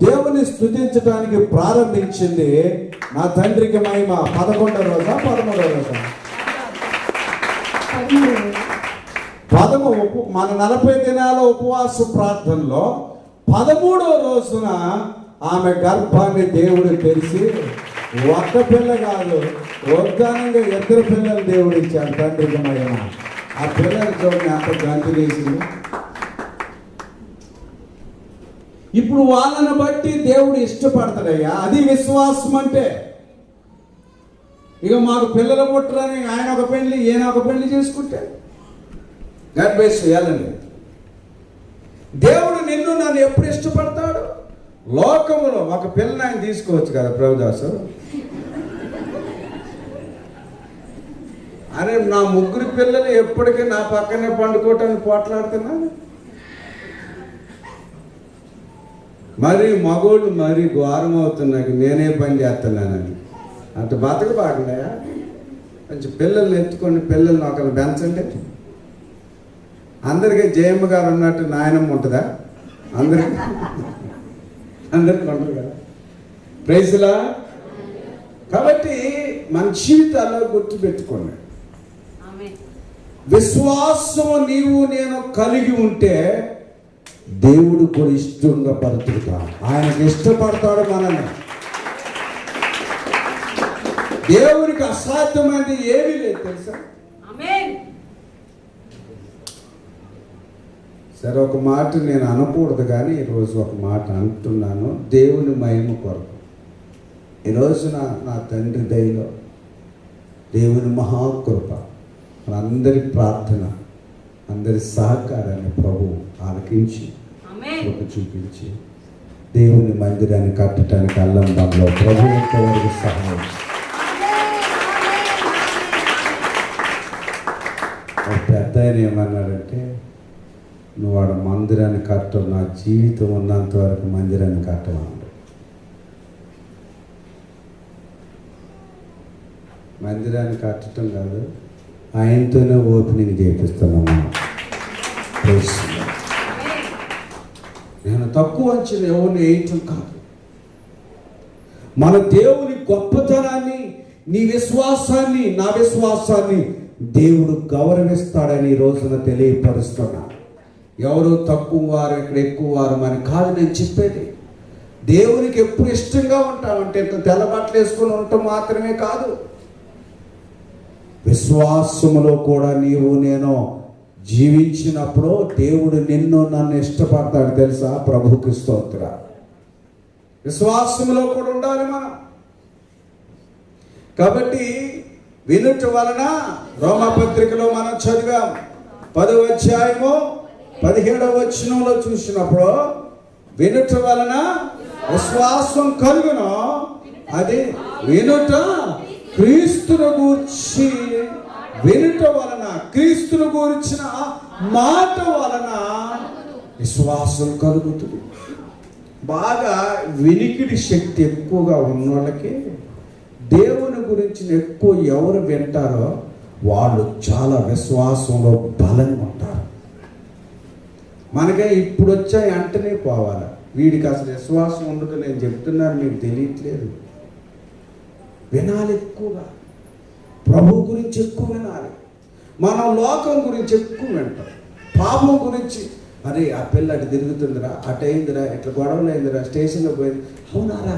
దేవుని స్తుతించడానికి ప్రారంభించింది. నా తండ్రికి మహిమ. 11వ రోజా 13వ రోజా? మన 40 దినాల ఉపవాస ప్రార్థనలో 13వ రోజున ఆమె గర్భాన్ని దేవుడు తెరిచి ఒక్క పిల్ల కాదు, ఉద్దానంగా 2 పిల్లలు దేవుడు ఇచ్చాడు. తండ్రికి మహిమ. ఆ పిల్లలు చూడండి అంత గంతు వేసింది. ఇప్పుడు వాళ్ళని బట్టి దేవుడు ఇష్టపడతాడయ్యా, అది విశ్వాసం అంటే. ఇక మాకు పిల్లలు పుట్టరని ఆయన ఒక పెళ్లి ఈయన ఒక పెళ్లి చేసుకుంటే గర్భేసి వెళ్ళండి. దేవుడు నిన్ను నన్ను ఎప్పుడు ఇష్టపడతాడు? లోకములో ఒక పిల్లని ఆయన తీసుకోవచ్చు కదా ప్రభుదాసు. అరే నా 3 పిల్లలు ఎప్పటికీ నా పక్కనే పండుకోవటానికి పోట్లాడుతున్నా. మరి మగోళ్ళు మరీ ఘోరం అవుతున్నాయి, నేనే పని చేస్తున్నానని. అంత బతక బాగున్నాయా? కొంచెం పిల్లల్ని ఎత్తుకొని పిల్లల్ని ఒకరిని పెంచండి. అందరికీ జయమ్మ గారు ఉన్నట్టు నాయనమ్మ ఉంటుందా? అందరికి ఉండరు కదా. ప్రైజ్లా. కాబట్టి మన జీవితాల్లో గుర్తుపెట్టుకోండి, విశ్వాసం నీవు నేను కలిగి ఉంటే దేవుడు కూడా ఇష్టంగా బ్రతుకుతాడు. ఆయనకి ఇష్టపడతాడు మనల్ని. దేవునికి అసాధ్యమైనది ఏమీ లేదు తెలుసా. సరే, ఒక మాట నేను అనకూడదు కానీ ఈరోజు ఒక మాట అంటున్నాను, దేవుని మహిమ కొరకు. ఈరోజున నా తండ్రి దయలో దేవుని మహాకృప, మనందరి ప్రార్థన, అందరి సహకారాన్ని ప్రభు ఆలకించి కృప చూపించి దేవుని మందిరాన్ని కట్టడానికి అల్లంబంలో ప్రభు ఎంతవరకు సహాయం. పెద్ద ఆయన ఏమన్నాడంటే, నువ్వు వాడు మందిరాన్ని కట్టవు, నా జీవితం ఉన్నంత వరకు మందిరాన్ని కట్టమన్నాడు. మందిరాన్ని కట్టడం కాదు, ఆయనతోనే ఓపెనింగ్ చేపిస్తున్నాము. నేను తక్కువ అంచనా ఎవరిని వేయటం కాదు. మన దేవుని గొప్పతనాన్ని, నీ విశ్వాసాన్ని, నా విశ్వాసాన్ని దేవుడు గౌరవిస్తాడని ఈ రోజున తెలియపరుస్తున్నాను. ఎవరు తక్కువ వారు, ఇక్కడ ఎక్కువ వారు అని కాదు నేను చెప్పేది. దేవునికి ఎప్పుడు ఇష్టంగా ఉంటామంటే ఇంత తెల్ల బట్టలు వేసుకొని ఉండటం మాత్రమే కాదు, విశ్వాసములో కూడా నీవు నేను జీవించినప్పుడు దేవుడు నిన్ను నన్ను ఇష్టపడతాడు తెలుసా. ప్రభుకి స్తోత్ర. విశ్వాసములో కూడా ఉండాలి మనం. కాబట్టి వినుట వలన, రోమపత్రికలో మనం చదివాం 10వ అధ్యాయము 17వ వచనంలో చూసినప్పుడు, వినుట వలన విశ్వాసం కలుగును, అది వినుట క్రీస్తును గూర్చి, వినుట వలన క్రీస్తును గూర్చిన మాట వలన విశ్వాసం కలుగుతుంది. బాగా వినికిడి శక్తి ఎక్కువగా ఉన్నోళ్ళకి దేవుని గురించి ఎక్కువ ఎవరు వింటారో వాళ్ళు చాలా విశ్వాసంలో బలంగా ఉంటారు. మనకే ఇప్పుడు వచ్చాయి అంటనే పోవాలి, వీడికి అసలు విశ్వాసం ఉండదు. నేను చెప్తున్నాను, మీకు తెలియట్లేదు. వినాలి, ఎక్కువగా ప్రభు గురించి ఎక్కువ వినాలి. మనం లోకం గురించి ఎక్కువ వింటాం, పాపం గురించి. అరే ఆ పిల్ల అటు తిరుగుతుందిరా, అటు అయిందిరా, ఇట్లా గొడవలు అయిందిరా, స్టేషన్లో పోయింది, అవునారా,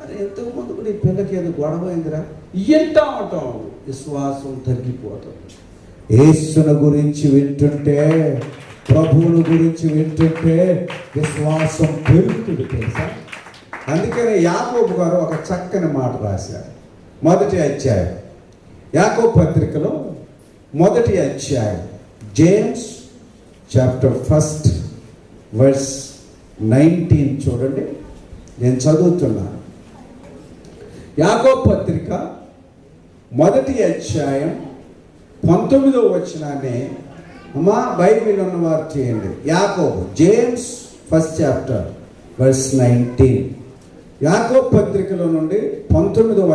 అరే ఎంతకు ముందు కూడా ఈ పిల్లకి ఏదో గొడవ అయిందిరా, ఇయ్యంటా ఉంటాం. విశ్వాసం తగ్గిపోతుంది. యేసుని గురించి వింటుంటే, ప్రభువుని గురించి వింటుంటే విశ్వాసం పెరుగుతుంది తెలుసా. అందుకనే యాకోబు గారు ఒక చక్కని మాట రాశారు. 1వ అధ్యాయం, యాకోబు పత్రికలో 1వ అధ్యాయం, జేమ్స్ చాప్టర్ 1 వర్స్ 19 చూడండి, నేను చదువుతున్నాను. యాకోబు పత్రిక 1వ అధ్యాయం 19వ వచనాన్ని అమ్మా బైబిల్ ఉన్నవారు చేయండి. యాకోబు, జేమ్స్ 1st chapter verse 19. యాకోబు పత్రికలో నుండి 1వ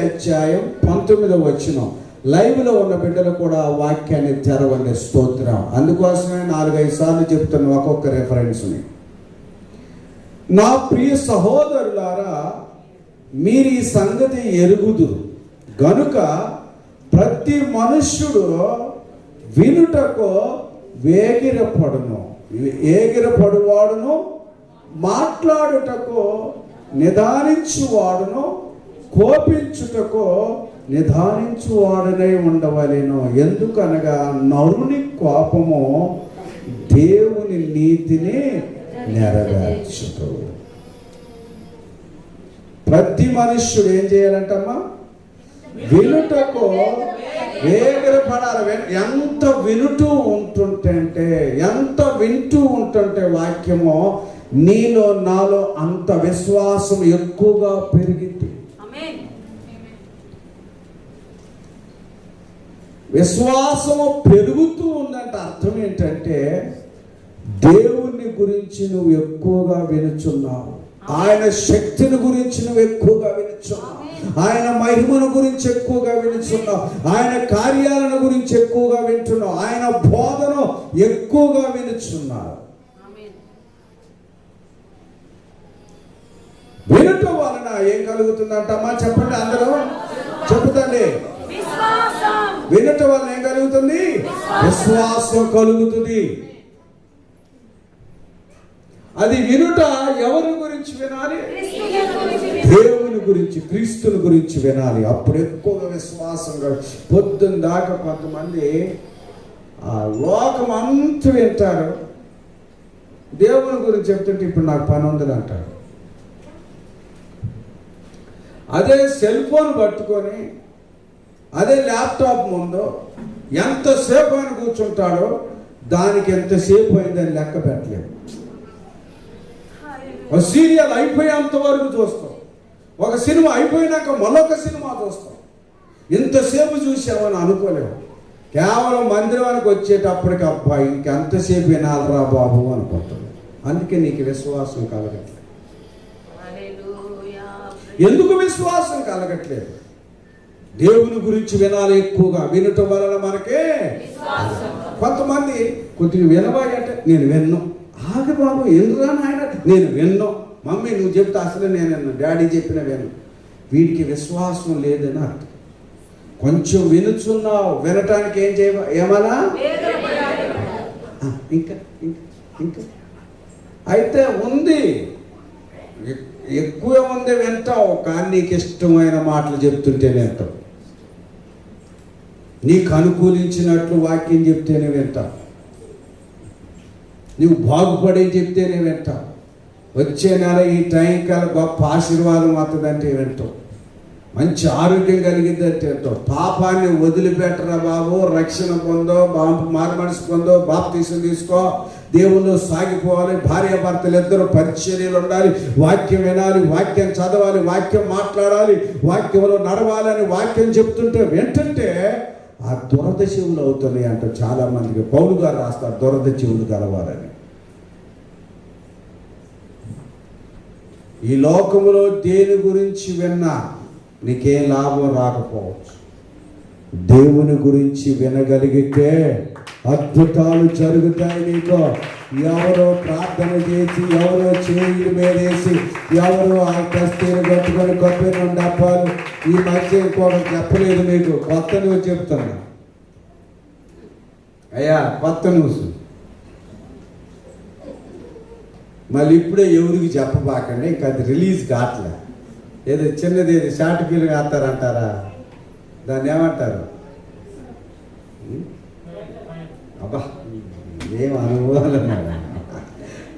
అధ్యాయం 19వ వచనం. లైవ్లో ఉన్న బిడ్డలు కూడా వాక్యాన్ని తెరవండి. స్తోత్రం. అందుకోసమే 4-5 సార్లు చెప్తున్న ఒక్కొక్క రెఫరెన్స్ని. నా ప్రియ సహోదరులారా, మీరు ఈ సంగతి ఎరుగుదురు గనుక ప్రతి మనుష్యుడు వినుటకు ఏగిరపడువాడును, మాట్లాడుటకు నిదానించువాడును, కోపించుటకు నిదానించువాడనై ఉండవలెను. ఎందుకనగా నరుని కోపము దేవుని నీతిని నెరవేర్చుట. ప్రతి మనుష్యుడు ఏం చేయాలంటమ్మా? వినుటకు వేగిరపడాలి. ఎంత వినుటూ ఉంటుంటే, ఎంత వింటూ ఉంటుంటే వాక్యమో నీలో నాలో అంత విశ్వాసం ఎక్కువగా పెరిగింది. విశ్వాసము పెరుగుతూ ఉందంటే అర్థం ఏంటంటే దేవుని గురించి నువ్వు ఎక్కువగా వినుచున్నావు, ఆయన శక్తిని గురించి నువ్వు ఎక్కువగా వినుచున్నావు, ఆయన మహిమను గురించి ఎక్కువగా వినుచున్నావు, ఆయన కార్యాలను గురించి ఎక్కువగా వింటున్నావు, ఆయన బోధను ఎక్కువగా వినుచున్నావు. వినటం వలన ఏం కలుగుతుందంటమ్మా? చెప్పండి, అందరూ చెప్పుతండి. వినటం వలన ఏం కలుగుతుంది? విశ్వాసం కలుగుతుంది. అది వినుట ఎవరి గురించి వినాలి? దేవుని గురించి, క్రీస్తుని గురించి వినాలి. అప్పుడు ఎక్కువగా విశ్వాసంగా. పొద్దున్న దాకా కొంతమంది లోకం అంతా వింటారు, దేవుని గురించి చెప్తుంటే ఇప్పుడు నాకు పని ఉందని అంటాడు. అదే సెల్ ఫోన్ పట్టుకొని, అదే ల్యాప్టాప్ ముందు ఎంతసేపు ఆయన కూర్చుంటాడో దానికి ఎంతసేపు అయిందని లెక్క పెట్టలేదు. ఒక సీరియల్ అయిపోయేంత వరకు చూస్తాం, ఒక సినిమా అయిపోయినాక మరొక సినిమా చూస్తాం. ఇంతసేపు చూసామని అనుకోలేము. కేవలం మందిరానికి వచ్చేటప్పటికి అబ్బాయి ఇంకెంతసేపు వినాలరా బాబు అనుకుంటాం. అందుకే నీకు విశ్వాసం కలగట్లేదు. ఎందుకు విశ్వాసం కలగట్లేదు? దేవుని గురించి వినాలి ఎక్కువగా. వినటం వలన మనకే కొంతమంది కొద్దిగా వినవా అంటే నేను విన్ను. ఆగి బాబు ఎందుకురా నాయన నేను విన్ను. మమ్మీ నువ్వు చెప్తే అసలు నేను విన్ను, డాడీ చెప్పిన విన్ను. వీడికి విశ్వాసం లేదని అర్థం. కొంచెం వినుచున్నావు, వినటానికి ఏం ఏమలా ఇంకా ఇంకా అయితే ఉంది, ఎక్కువ ఉంది వింటావు. కానీ నీకు ఇష్టమైన మాటలు చెప్తుంటే వింటావు, నీకు అనుకూలించినట్లు వాక్యం చెప్తేనే వింటావు, నువ్వు బాగుపడే చెప్తేనే వింటావు. వచ్చే నెల ఈ టైం కల గొప్ప ఆశీర్వాదం అవుతుందంటే వింటావు, మంచి ఆరోగ్యం కలిగిందంటే వింటావు. పాపాన్ని వదిలిపెట్టరా బాబు, రక్షణ పొందో, మారు మనసు పొందో, బాప్తీసం తీసుకో, దేవుళ్ళు సాగిపోవాలి, భార్యాభర్తలు ఇద్దరు పరిచర్యలు ఉండాలి, వాక్యం వినాలి, వాక్యం చదవాలి, వాక్యం మాట్లాడాలి, వాక్యంలో నడవాలని వాక్యం చెప్తుంటే వింటుంటే ఆ దురద చెవులు అవుతున్నాయి అంట చాలా మందికి. పౌలు గారు రాస్తారు దురద చెవులు గలవాలని. ఈ లోకములో దేని గురించి విన్నా నీకే లాభం రాకపోవచ్చు. దేవుని గురించి వినగలిగితే అద్భుతాలు జరుగుతాయి నీకు. ఎవరో ప్రార్థన చేసి, ఎవరో చేయి మీదేసి, ఎవరో ఆ కస్తీలు కట్టుకొని కొబ్బరి నుండి అప్పాలు. ఈ మధ్య ఇంకోటి చెప్పలేదు మీకు, కొత్త న్యూస్ చెప్తున్నా అయ్యా, కొత్త న్యూస్. మళ్ళీ ఇప్పుడే ఎవరికి చెప్పబాకండి, ఇంకా అది రిలీజ్ కావట్లే. ఏదో చిన్నది ఏది షార్ట్ ఫిల్మ్ వేస్తారంటారా, దాన్ని ఏమంటారు? అబ్బా ఏం అనుభవాలు.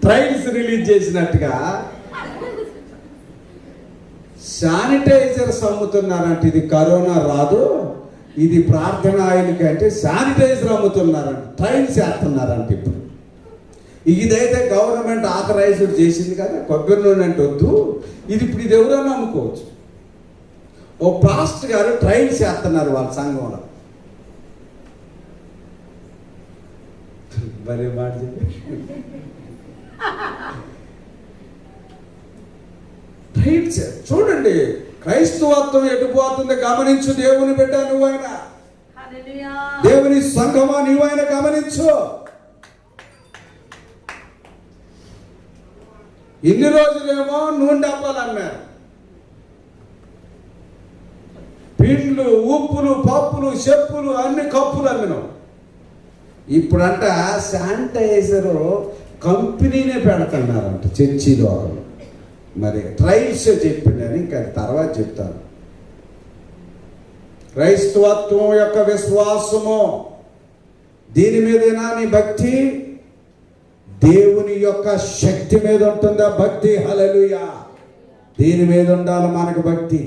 ట్రైల్స్ రిలీజ్ చేసినట్టుగా శానిటైజర్స్ అమ్ముతున్నారంట. ఇది కరోనా రాదు, ఇది ప్రార్థన ఆయిల్ కంటే శానిటైజర్ అమ్ముతున్నారంట, ట్రైల్స్ వేస్తున్నారంట. ఇప్పుడు ఇదైతే గవర్నమెంట్ ఆథరైజ్డ్ చేసింది కదా, కొబ్బరి నూనె అంటే వద్దు, ఇది ఎవరైనా అమ్ముకోవచ్చు. ఓ పాస్టర్ గారు ట్రైల్స్ చేస్తున్నారు వాళ్ళ సంఘంలో. మరి మాట చెప్పి ట్రైల్స్ చూడండి. క్రైస్తవత్వం ఎటుపోతుంది గమనించు. దేవుని బిడ్డ నువ్వైనా, దేవుని సంఘమా నువ్వైనా గమనించు. ఇన్ని రోజులేమో నూనె డబ్బాలు అమ్మారు, పిండ్లు, ఉప్పులు, పప్పులు, చెప్పులు, అన్ని కప్పులు అమ్మినాం. ఇప్పుడంట శానిటైజరు కంపెనీనే పెడుతున్నారంట చర్చిలో. మరి ట్రైల్స్ చెప్పిందని ఇంకా తర్వాత చెప్తాను. క్రైస్తవత్వం యొక్క విశ్వాసము దీని మీదేనా నీ భక్తి? దేవుని యొక్క శక్తి మీద ఉంటుందా భక్తి? హల్లెలూయా. దీని మీద ఉండాలి మనకు భక్తి.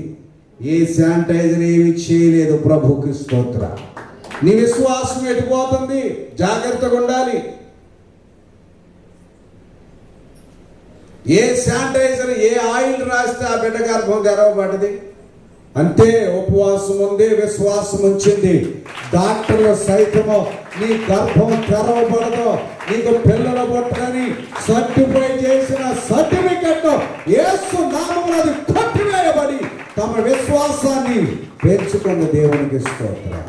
ఏ శానిటైజర్ ఏమి చేయలేదు. ప్రభుకి స్తోత్ర. నీ విశ్వాసం ఎటుపోతుంది? జాగ్రత్తగా ఉండాలి. ఏ శానిటైజర్, ఏ ఆయిల్ రాస్తే ఆ బిడ్డ గర్భం గర్వపడ్డది. అంతే, ఉపవాసం ఉంది, విశ్వాసం వచ్చింది. డాక్టర్లు సైతము నీ గర్భం తెరవబడదు, నీకు పిల్లలు పుట్టని సర్టిఫై చేసిన సర్టిఫికెట్ యేసు నామమున అది కొట్టివేయబడి తమ విశ్వాసాన్ని పెంచుకున్న దేవునికి స్తోత్రం.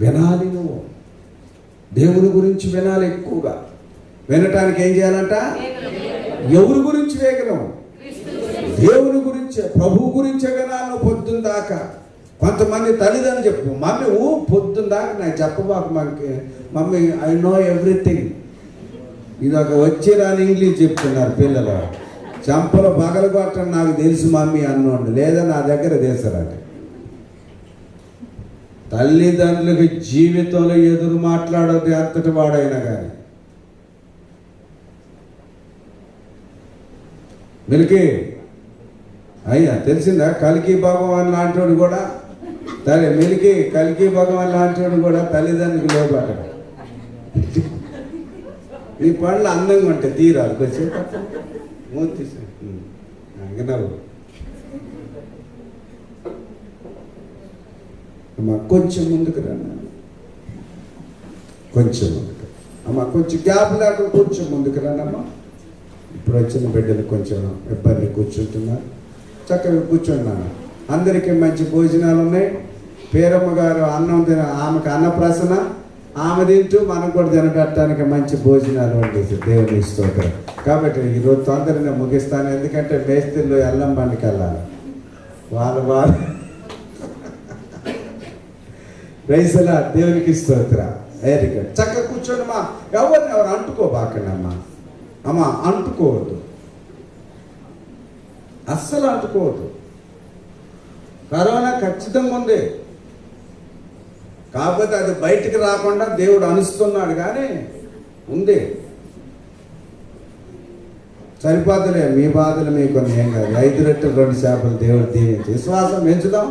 వినాలి, నువ్వు దేవుని గురించి వినాలి. ఎక్కువగా వినటానికి ఏం చేయాలంట? ఎవరి గురించి వేగలం? దేవుని గురించే, ప్రభు గురించే వినాలి పొద్దున్న దాకా. కొంతమంది తల్లిదండ్రులు చెప్పు, మమ్మీ పొద్దున్న దాకా నాకు చెప్పబాకు మమ్మీ, ఐ నో ఎవ్రీథింగ్. ఇది ఒక వచ్చి రాని ఇంగ్లీష్ చెప్తున్నారు పిల్లలు. చంపలు పగలు కొట్టడం నాకు తెలుసు మమ్మీ అన్నోండి, లేదా నా దగ్గర దేశరాడు. తల్లిదండ్రులకి జీవితంలో ఎదురు మాట్లాడదు ఎంతటి వాడైనా కానీ. మిల్కి అయ్యా తెలిసిందా? కల్కి భగవాన్ లాంటివాడు కూడా మిల్కి కల్కి భగవాన్ లాంటివాడు కూడా తల్లిదండ్రులకు లోపడ్డాడు. నీ పనులు అందంగా ఉంటాయి, తీరాలు కొంచెం మూర్తి అంగనవు. అమ్మా కొంచెం ముందుకు రండి, కొంచెం ముందుకు అమ్మా, కొంచెం గ్యాప్ లేక కొంచెం ముందుకు రండి అమ్మా. ఇప్పుడు వచ్చిన బిడ్డలు కొంచెం ఇబ్బంది కూర్చుంటున్నారు, చక్కగా కూర్చున్నాను. అందరికీ మంచి భోజనాలు ఉన్నాయి. పేరమ్మ గారు అన్నం ఆమెకు అన్నప్రాసన, ఆమె తింటూ మనకు కూడా తినబెట్టడానికి మంచి భోజనాలు వండేసి దేవుని స్తోత్రం. కాబట్టి ఈరోజు తొందరగా ముగిస్తాను, ఎందుకంటే మేస్త్రిలో ఎల్లం బండికి వెళ్ళాలి. వాళ్ళు రైసలా దేవునికి స్తోత్రం. చక్కగా కూర్చోండి మా. ఎవరు అంటుకోబాకండి అమ్మా. అమ్మా అంటుకోవద్దు, అస్సలు అంటుకోవద్దు. కరోనా ఖచ్చితంగా ఉంది, కాకపోతే అది బయటికి రాకుండా దేవుడు అనుస్తున్నాడు కానీ ఉంది. సరిపోతులే, మీ బాధలు మీకు ఏం కాదు. 5 రెట్లు 2 చేపలు దేవుడు దీవించి విశ్వాసం పెంచుదాం.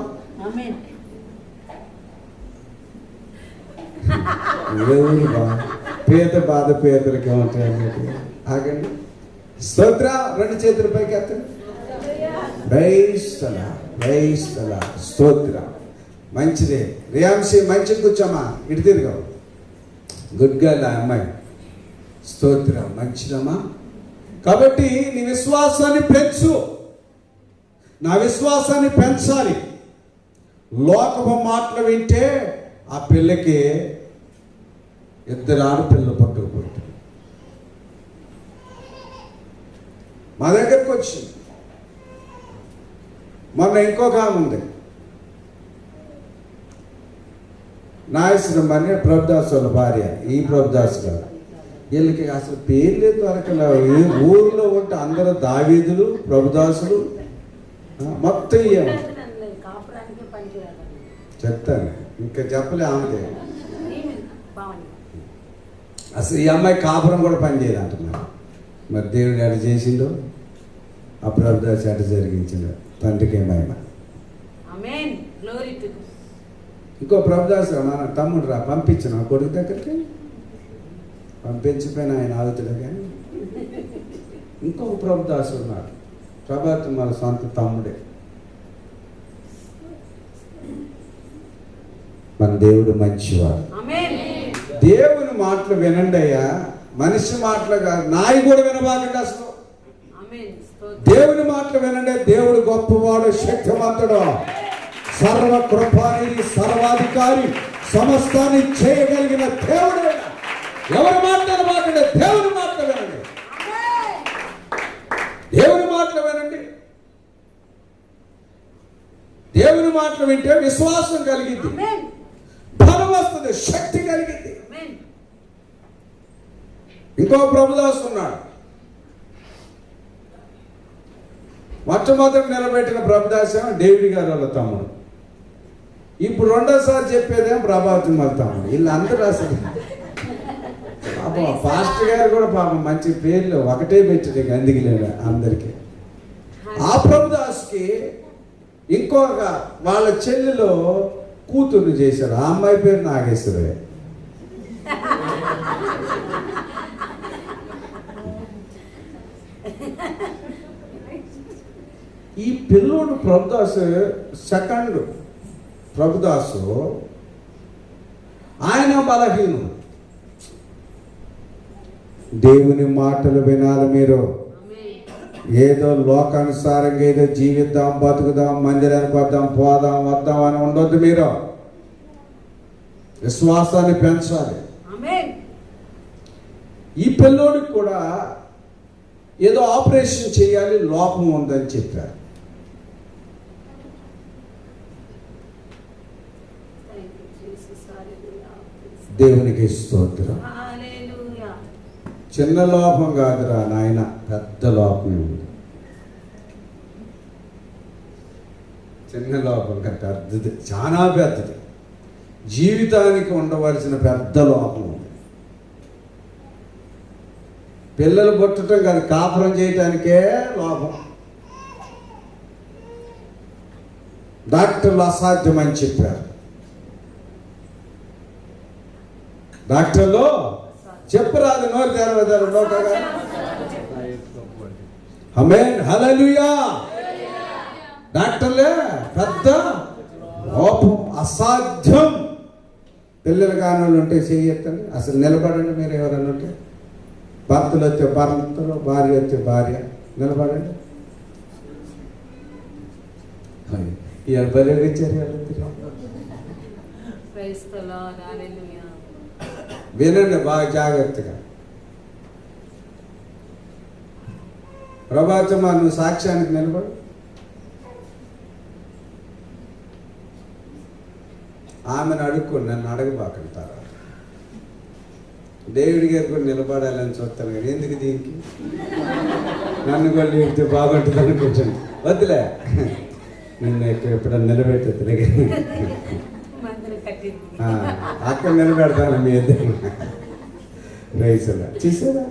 పేద బాధ పేదలకి ఏమంటాయి? ఆగండి. స్తోత్ర. 2 చేతుల పైకి ఎత్తండి. స్తోత్ర. మంచిదే. రియాంశి మంచి కూర్చోమ్మా, ఇటు తిరిగావు. గుడ్ గర్ల్ అమ్మాయి. స్తోత్రం. మంచిదమ్మా. కాబట్టి నీ విశ్వాసాన్ని పెంచు. నా విశ్వాసాన్ని పెంచాలి. లోకపు మాటలు వింటే ఆ పిల్లకి 2 ఆడపిల్లలు పట్టుకుపోతుంది. మా దగ్గరకు వచ్చింది మొన్న. ఇంకొక ఆమె ఉంది, నాయశ్వరం అని ప్రభుదాస్ వాళ్ళ భార్య. ఈ ప్రభుదాస్ గారు వీళ్ళకి అసలు పేర్లే దొరకలే. ఈ ఊర్లో ఉంటే అందరూ దావీదులు, ప్రభుదాసులు మొత్తం చెప్తాను, ఇంకా చెప్పలే ఆమెదే. అసలు ఈ అమ్మాయి కాపురం కూడా పనిచేయదు అంటున్నారు. మరి దేవుడు ఎట చేసిండో, ఆ ప్రభుదాస్ ఎట జరిగించిండో, తండ్రికి ఏమైనా. ఇంకో ప్రభుదాస్ మన తమ్ముడు రా పంపించిన కొడుకు దగ్గరికి పెంచిపోయిన ఆయన ఆగుతులే కానీ ఇంకొక ప్రభుదాసు ఉన్నాడు. ప్రభాతం మన సొంత తమ్ముడే. మన దేవుడు మంచివాడు. దేవుని మాటలు వినండి అయ్యా, మనిషి మాటలు కాదు. నాయి కూడా వినబాకండి అసలు. దేవుని మాటలు వినండి. దేవుడు గొప్పవాడు, శక్తివంతుడు, సర్వ కృపానిధి, సర్వాధికారి, సమస్తాన్ని చేయగలిగిన దేవుడు. ఎవరి మాటలు వినబాకండి, దేవుని మాటలు వినండి. దేవుని మాటలు వినండి. దేవుని మాటలు వింటే విశ్వాసం కలిగింది, బలం వస్తుంది, శక్తి కలిగింది. ఇంకో ప్రభుదాసు ఉన్నాడు. మొట్టమొదటి నిలబెట్టిన ప్రభుదాసం డేవిడ్ గారు వాళ్ళ తమ్ముడు. ఇప్పుడు రెండోసారి చెప్పేదేమో ప్రభాతం వాళ్ళ తమ్ముడు. వీళ్ళందరూ అసలు పాపం పాస్టర్ గారు కూడా పాపం మంచి పేర్లు ఒకటే పెట్టింది, అందుకే అందరికీ. ఆ ప్రభుదాస్కి ఇంకొక వాళ్ళ చెల్లిలో కూతుర్ని చేశారు. ఆ అమ్మాయి పేరు నాగేశ్వరయ్య. ఈ పిల్లోడు ప్రభుదాసు, సెకండ్ ప్రభుదాసు, ఆయన బలహీనుడు. దేవుని మాటలు వినాలి మీరు. ఏదో లోకానుసారంగా ఏదో జీవిద్దాం, బతుకుదాం, మందిరానికి వద్దాం, పోదాం, వద్దాం అని ఉండొద్దు. మీరు విశ్వాసాన్ని పెంచాలి. ఈ పిల్లోడికి కూడా ఏదో ఆపరేషన్ చేయాలి, లోపం ఉందని చెప్పారు. దేవునికి స్తోత్రం. చిన్న లోపం కాదురా నాయన, పెద్ద లోపం ఉంది. చిన్న లోపం పెద్దది, చాలా పెద్దది. జీవితానికి ఉండవలసిన పెద్ద లోపం ఉంది. పిల్లలు పుట్టడం కాదు, కాపురం చేయటానికే లోపం. డాక్టర్లు అసాధ్యమని చెప్పారు. డాక్టర్లు చెప్పరాదు, నోరు తెరవదారు. ఆమేన్, హల్లెలూయా. డాక్టర్లే పెద్ద లోపం, అసాధ్యం. పిల్లలు కాని వాళ్ళు ఉంటే చెయ్యొద్దండి, అసలు నిలబడండి. మీరు ఎవరైనా ఉంటే, భర్తలు వస్తే భర్తలు, భార్య వస్తే భార్య, నిలబడండి. ఇవాళ బలిగా ఇచ్చారు. వినండి బాగా జాగ్రత్తగా. ప్రభాతమా, నువ్వు సాక్ష్యానికి నిలబడు. ఆమెను అడుక్కోండి, నన్ను అడగబాకంటారా. డేవిడ్ గారు కూడా నిలబడాలని చూస్తాను కానీ ఎందుకు దీనికి, నన్ను కూడా నిలిపితే బాగుంటుంది అనుకుంటాను. వద్దులే, నిన్ను ఎప్పుడన్నా నిలబెట్టద్దులే కానీ అక్కడ నిలబెడతాను మీ ఇద్దరు. రైతులా చూసారా,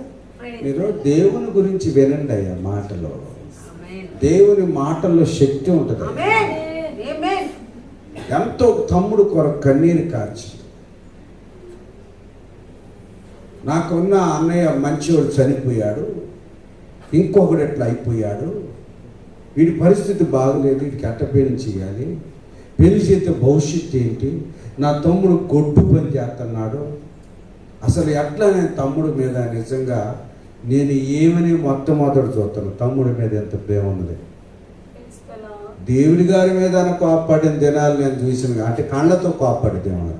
మీరు దేవుని గురించి వినండి అయ్యా. మాటలో, దేవుని మాటల్లో శక్తి ఉంటుంది. ఎంతో తమ్ముడు కొరకు కన్నీరు కార్చి, నాకున్న అన్నయ్య మంచివాడు చనిపోయాడు, ఇంకొకడు ఎట్లా అయిపోయాడు, వీడి పరిస్థితి బాగలేదు, వీడికి అట్టపేరు చేయాలి, పెళ్లి చేస్తే భవిష్యత్తు ఏంటి, నా తమ్ముడు గొడ్డు పని చేస్తున్నాడు, అసలు ఎట్లా నేను తమ్ముడి మీద నిజంగా నేను ఏమని మొట్టమొదటి చూస్తాను. తమ్ముడి మీద ఎంత ప్రేమ ఉన్నది. దేవుడి గారి మీద కోపపడిన దినాలు నేను చూసిన, అంటే కళ్ళతో కోపపడిదేమో,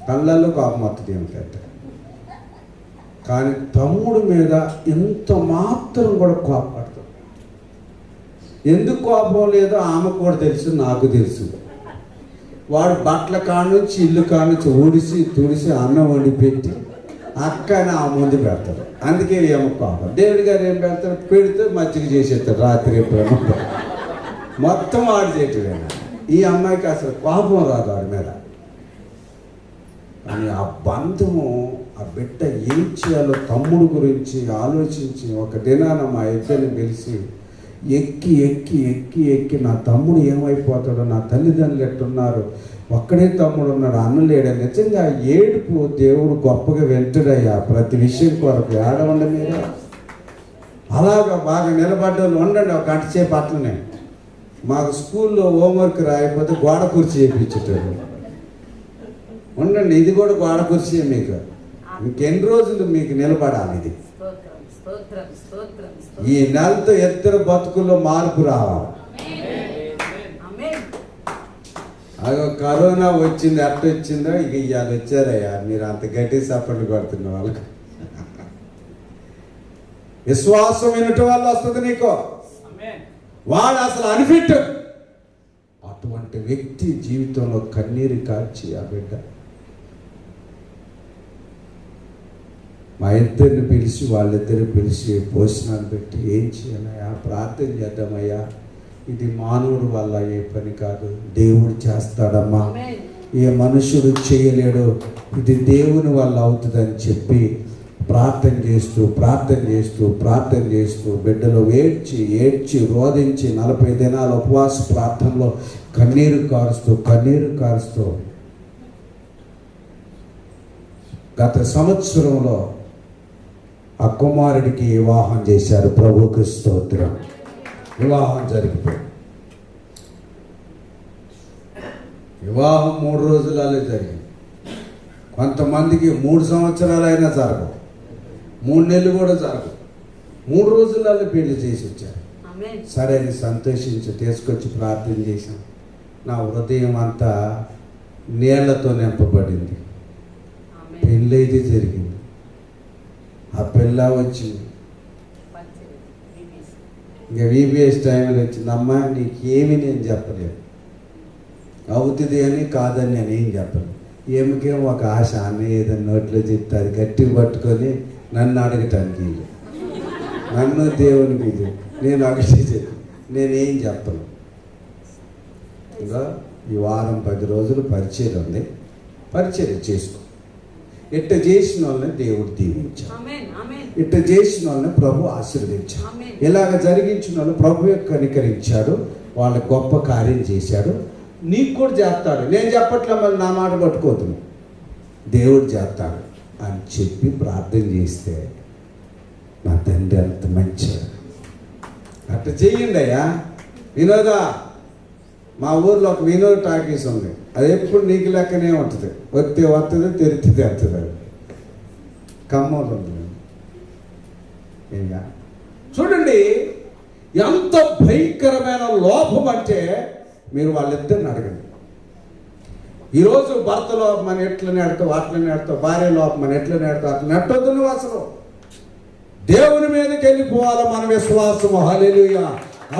కళ్ళల్లో కోపం వస్తుంది ఏమిటంటే, కానీ తమ్ముడి మీద ఎంత మాత్రం కూడా కోపపడతాం. ఎందుకు కోపం లేదో ఆమెకు కూడా తెలుసు, నాకు తెలుసు. వాడు బట్టల కానుంచి ఇల్లు కానుంచి ఊడిసి తుడిసి అన్నం వండి పెట్టి అక్కనే ఆ ముందు పెడతారు. అందుకే ఏమో కోపం. దేవుడి గారు ఏం పెడతారు, పెడితే మజ్జిగ చేసేస్తారు రాత్రి ఎప్పుడైనా, మొత్తం వాడు చేయటం. ఈ అమ్మాయికి అసలు కోపం రాదు వాడి మీద. కానీ ఆ బంధము, ఆ బిడ్డ ఏం చేయాలో తమ్ముడు గురించి ఆలోచించి ఒక దినాన మా ఇద్దరిని పిలిచి ఎక్కి ఎక్కి ఎక్కి ఎక్కి నా తమ్ముడు ఏమైపోతాడో, నా తల్లిదండ్రులు ఎట్టున్నారు, ఒక్కడే తమ్ముడు ఉన్నాడు, అన్న లేడని నిజంగా ఏడుపు దేవుడు గొప్పగా వెంటడయ్యా ప్రతి విషయం కొరకు. ఏడవండి మీరు అలాగా బాగా నిలబడ్డోళ్ళు ఉండండి ఒక గంట సేపు అట్లనే. మాకు స్కూల్లో హోంవర్క్ రాయకపోతే గోడ కుర్చీ చేయించేటాడు. ఉండండి, ఇది కూడా గోడ కుర్చీ మీకు. ఇంకెన్ని రోజులు మీకు నిలబడాలి ఇది. ఈ నెలతో ఇద్దరు బతుకుల్లో మార్పు రావాలి. అదో కరోనా వచ్చింది, అట్ట వచ్చిందో ఇక ఇవాళ వచ్చారయ్యా. మీరు అంత గట్టి సపోర్ట్ కొడుతున్న వాళ్ళకి విశ్వాసం వినటం వల్ల వస్తుంది నీకు. వాడు అసలు అనిఫిట్. అటువంటి వ్యక్తి జీవితంలో కన్నీరు కార్చి ఆ బిడ్డ మా ఇద్దరిని పిలిచి వాళ్ళిద్దరిని పిలిచి భోజనాలు పెట్టి ఏం చేయాలయ్యా, ప్రార్థన చేద్దామయ్యా, ఇది మానవుడు వల్ల ఏ పని కాదు, దేవుడు చేస్తాడమ్మా, ఏ మనుషుడు చేయలేడు, ఇది దేవుని వల్ల అవుతుందని చెప్పి ప్రార్థన చేస్తూ ప్రార్థన చేస్తూ ప్రార్థన చేస్తూ బిడ్డలు ఏడ్చి ఏడ్చి రోధించి 40 దినాల ఉపవాస ప్రార్థనలో కన్నీరు కారుస్తూ గత సంవత్సరంలో ఆ కుమారుడికి వివాహం చేశారు. ప్రభువుకు స్తోత్రం. వివాహం జరిగిపోయింది. వివాహం 3 రోజులలో జరిగింది. కొంతమందికి 3 సంవత్సరాలైనా జరగవు, 3 నెలలు కూడా జరగవు. 3 రోజులలో పెళ్లి చేసి వచ్చారు. సరే అని సంతోషించి తీసుకొచ్చి ప్రార్థన చేశాం. నా హృదయం అంతా నీళ్లతో నింపబడింది. పెళ్ళి అయితే జరిగింది. ఆ పిల్ల వచ్చింది. ఇంకా VBS టైంలో వచ్చింది. అమ్మా నీకేమి నేను చెప్పలేదు, అవుతుంది అని కాదని నేను ఏం చెప్పను. ఏమికేం ఒక ఆశ, అన్నయ్య ఏదైనా నోట్లో చెప్తే అది గట్టిగా పట్టుకొని నన్ను అడగటానికి, నన్ను దేవునికి ఇది నేను ఒకటి చెప్పి నేనేం చెప్పను. ఇంకా ఈ వారం 10 రోజులు పరిచయం ఉంది, పరిచయం చేసుకో. ఇట్ట చేసిన వాళ్ళని దేవుడు దీవించాడు, ఇట్ట చేసిన వాళ్ళని ప్రభు ఆశీర్వదించాడు, ఇలాగ జరిగించిన వాళ్ళు ప్రభు కనికరించాడు, వాళ్ళ గొప్ప కార్యం చేశాడు. నీకు కూడా చేస్తాడు. నేను చెప్పట్లే, మళ్ళీ నా మాట పట్టుకోతుంది, దేవుడు చేస్తాడు అని చెప్పి ప్రార్థన చేస్తే నా తండ్రి అంత మంచిగా. అట్లా చెయ్యండి అయ్యా. వినోదా, మా ఊర్లో ఒక వినోద్ టాకీస్ ఉంది. అది ఎప్పుడు నీకు లెక్కనే ఉంటుంది, వస్తుంది తెరిచి తెరుతుంది. అది ఖమ్మంలో ఉంది. ఇంకా చూడండి ఎంత భయంకరమైన లోపం అంటే, మీరు వాళ్ళిద్దరిని అడగండి. ఈరోజు భర్త లోపం అని ఎట్లా నేడతావు, అట్లా నేడతావు, భార్య లోపం అని ఎట్లా నేడతావు, అట్లా నెట్టొద్దు. నువ్వు అసలు దేవుని మీదకి వెళ్ళిపోవాలి మన విశ్వాసము. హల్లెలూయా.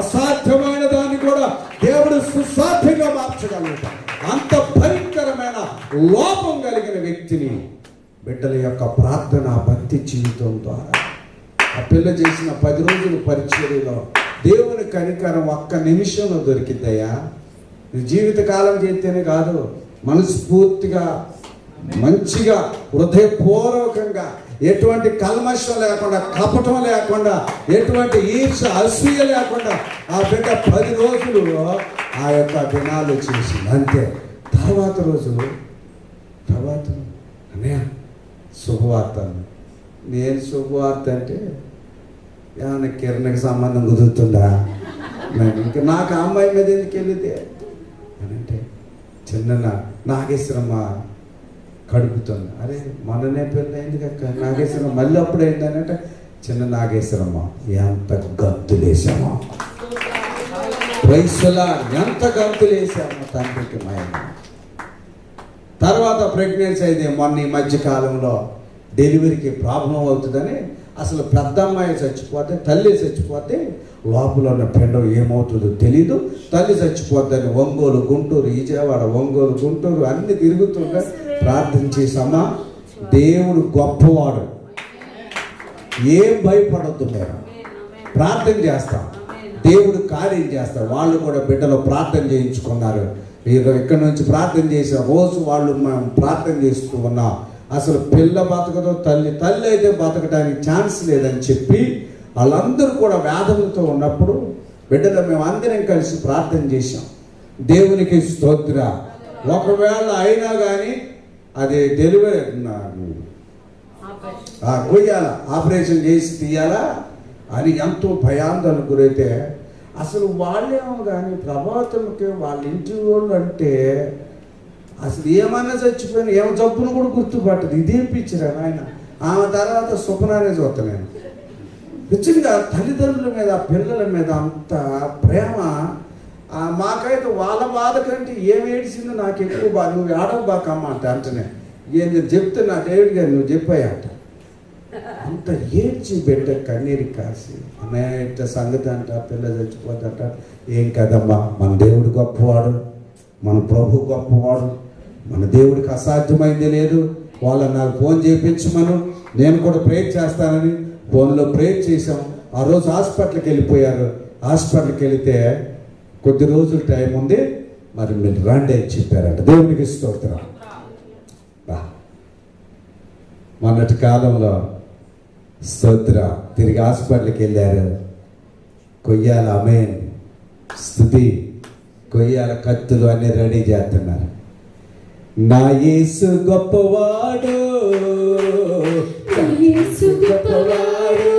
అసాధ్యమైన దాన్ని కూడా దేవుడు సుసాధ్యంగా మార్చగలుగుతాడు. అంత భయంకరమైన లోపం కలిగిన వ్యక్తిని బిడ్డల యొక్క ప్రార్థన భక్తి జీవితం ద్వారా ఆ పిల్ల చేసిన 10 రోజుల పరిచర్యలో దేవుని కనికరం ఒక్క నిమిషంలో దొరికిద్దయ్యా. జీవితకాలం చేస్తేనే కాదు, మనస్ఫూర్తిగా మంచిగా హృదయపూర్వకంగా ఎటువంటి కల్మషం లేకుండా, కపటం లేకుండా, ఎటువంటి ఈర్ష అసూయ లేకుండా ఆ బిడ్డ 10 రోజులు ఆ యొక్క దినాలు చేసింది. అంతే. తర్వాత అన్నయ్య శుభవార్త. నేను శుభవార్త అంటే ఏమన్నా కిరణకి సంబంధం కుదురుతుందా, ఇంకా నాకు ఆ అమ్మాయి మీద ఎందుకు వెళ్ళితే అని అంటే, చిన్న నాగేశ్వరమ్మ కడుపుతుంది. అరే మొన్ననే పెళ్ళి అయింది కక్క నాగేశ్వరమ్మ, మళ్ళీ అప్పుడు అయిందని అంటే, చిన్న నాగేశ్వరమ్మ ఎంత గంతులేసామో, వయసులా ఎంత గంతులేసామో తండ్రికి మాయ. తర్వాత ప్రెగ్నెన్సీ అయితే మొన్న ఈ మధ్య కాలంలో డెలివరీకి ప్రాబ్లం అవుతుందని అసలు పెద్ద అమ్మాయి చచ్చిపోతే, తల్లి చచ్చిపోతే లోపల ఉన్న పిండం ఏమవుతుందో తెలీదు. తల్లి చచ్చిపోద్దని ఒంగోలు, గుంటూరు, విజయవాడ, ఒంగోలు, గుంటూరు అన్ని తిరుగుతుంటే ప్రార్థన చేసామా. దేవుడు గొప్పవాడు, ఏం భయపడొద్దు. మీరు ప్రార్థన చేస్తాం, దేవుడు కార్యం చేస్తాడు. వాళ్ళు కూడా బిడ్డలో ప్రార్థన చేయించుకున్నారు. ఇక్కడ నుంచి ప్రార్థన చేసిన రోజు వాళ్ళు మనం ప్రార్థన చేస్తూ ఉన్నాం. అసలు పిల్ల బతకదో, తల్లి అయితే బతకడానికి ఛాన్స్ లేదని చెప్పి వాళ్ళందరూ కూడా వేదనతో ఉన్నప్పుడు బిడ్డలు మేము అందరం కలిసి ప్రార్థన చేశాం. దేవునికి స్తోత్ర. ఒకవేళ అయినా కానీ అది డెలివరీ కొయ్యాలా, ఆపరేషన్ చేసి తీయాలా అని ఎంతో భయాందోళనకు గురైతే అసలు వాళ్ళేమో కానీ ప్రభావితంకి వాళ్ళ ఇంటి వాళ్ళు అంటే అసలు ఏమన్నా చచ్చిపోయినా ఏమో జబ్బును కూడా గుర్తుపట్టదు. ఇదేం పిచ్చిరా ఆయన. ఆమె తర్వాత సుఖనానే చూస్తాను నేను. నిజంగా తల్లిదండ్రుల మీద పిల్లల మీద అంత ప్రేమ. మాకైతే వాళ్ళ బాధ కంటే ఏం ఏడిసిందో నాకు ఎక్కువ బాధ. నువ్వు ఏడవబాకమ్మ అంటనే నేను చెప్తున్నా డేవిడ్ గారు నువ్వు చెప్పాయట. అంత ఏడ్చి బిడ్డ కన్నీరు కాసి అనేట సంగతి అంట పిల్ల చచ్చిపోతాట. ఏం కదమ్మా, మన దేవుడు గొప్పవాడు, మన ప్రభు గొప్పవాడు, మన దేవుడికి అసాధ్యమైంది లేదు. వాళ్ళని నాకు ఫోన్ చేయించమను, నేను కూడా ప్రేర్ చేస్తానని ఫోన్లో ప్రేర్ చేసాం. ఆ రోజు హాస్పిటల్కి వెళ్ళిపోయారు. హాస్పిటల్కి వెళితే కొద్ది రోజులు టైం ఉంది, మరి మీరు రండి అని చెప్పారంట. దేవునికి స్తోత్రం. మొన్నటి కాలంలో స్తోత్ర తిరిగి హాస్పిటల్కి వెళ్ళారు. కొయ్యాల ఆమేన్ స్తుతి, కొయ్యాల కత్తులు అన్నీ రెడీ చేస్తున్నారు. నా యేసు గొప్పవాడు, యేసు గొప్పవాడు,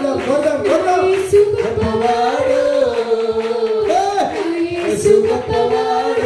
గొప్పవాడు, యేసు గొప్పవాడు.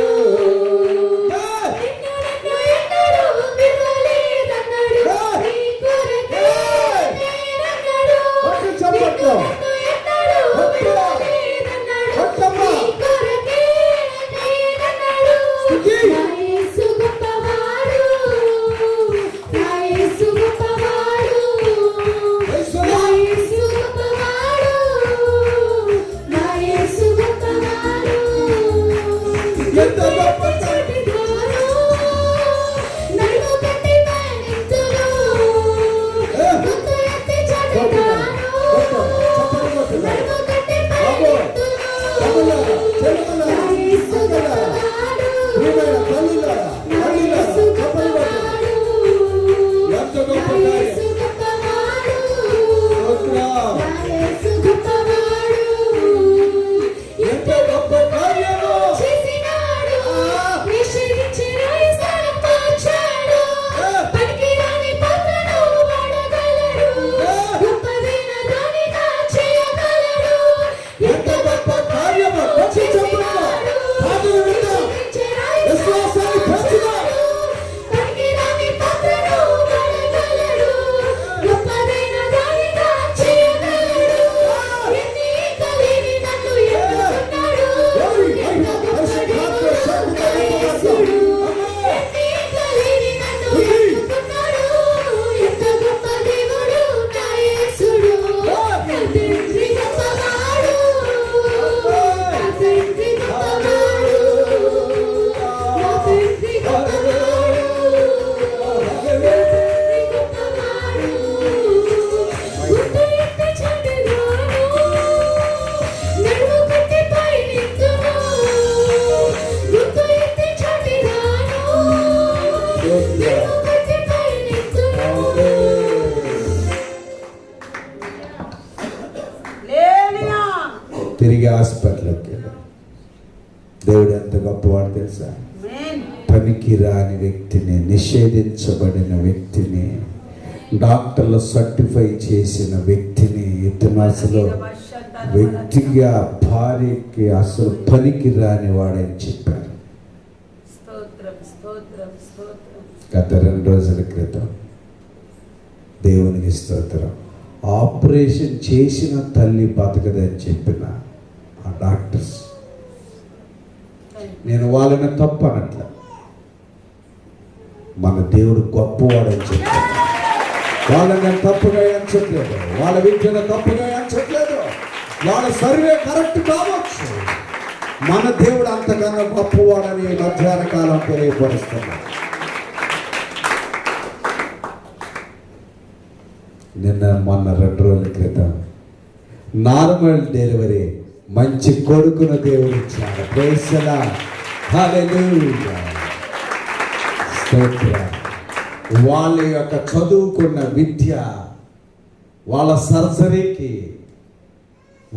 తిరిగి హాస్పిటల్కి వెళ్ళాం. దేవుడు ఎంత గొప్పవాడు తెలుసా? పనికి రాని వ్యక్తిని, నిషేధించబడిన వ్యక్తిని, డాక్టర్లు సర్టిఫై చేసిన వ్యక్తిని ఇతనాసలో వ్యక్తిగా భార్యకి అసలు పనికి రాని వాడని చెప్పారు. గత 2 రోజుల క్రితం దేవునికి స్తోత్రం, ఆపరేషన్ చేసిన తల్లి బతకదని చెప్పిన ఆ డాక్టర్స్, నేను వాళ్ళని తప్పు అనట్లే, మన దేవుడు గొప్పవాడని చెప్పాను. వాళ్ళని తప్పుగా ఎంచట్లేదు, వాళ్ళ విద్యను తప్పుగా ఎంచట్లేదు, వాళ్ళ సర్వే కరెక్ట్ కావచ్చు. మన దేవుడు అంతకన్నా గొప్పవాడని మధ్యాహ్న కాలం తెలియపరుస్తున్నాడు. మొన్న 2 రోజుల క్రితం నార్మల్ డెలివరీ, మంచి కొడుకును దేవుడు ఇచ్చాడు. ప్రైజ్ ది లార్డ్, హల్లెలూయా, స్తోత్రం. వాళ్ళ యొక్క చదువుకున్న విద్య, వాళ్ళ సర్జరీకి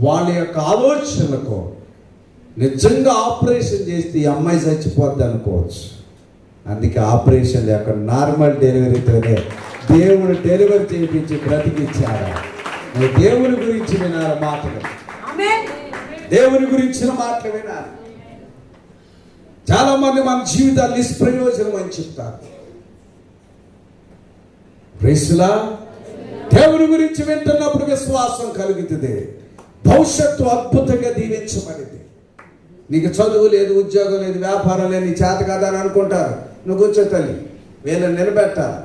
వాళ్ళ యొక్క ఆలోచనలకు నిజంగా ఆపరేషన్ చేస్తే ఈ అమ్మాయి చచ్చిపోద్ది అనుకోవచ్చు. అందుకే ఆపరేషన్ లేక నార్మల్ డెలివరీతోనే దేవుడు డెలివరీ చేయించి బ్రతికిచ్చారు. దేవుని గురించి వినాలి మాటలు, దేవుని గురించిన మాటలు వినాలి. చాలా మంది మన జీవితాలు నిష్ప్రయోజనం అని చెప్తారు. ప్రైస్లా దేవుని గురించి వింటున్నప్పుడు విశ్వాసం కలుగుతుంది. భవిష్యత్తు అద్భుతంగా దీవించబడింది. నీకు చదువు లేదు, ఉద్యోగం లేదు, వ్యాపారం లేదు, నీ చేత కదా అని అనుకుంటారు. నువ్వు కూర్చో తల్లి, వీళ్ళని నిలబెట్టాలి.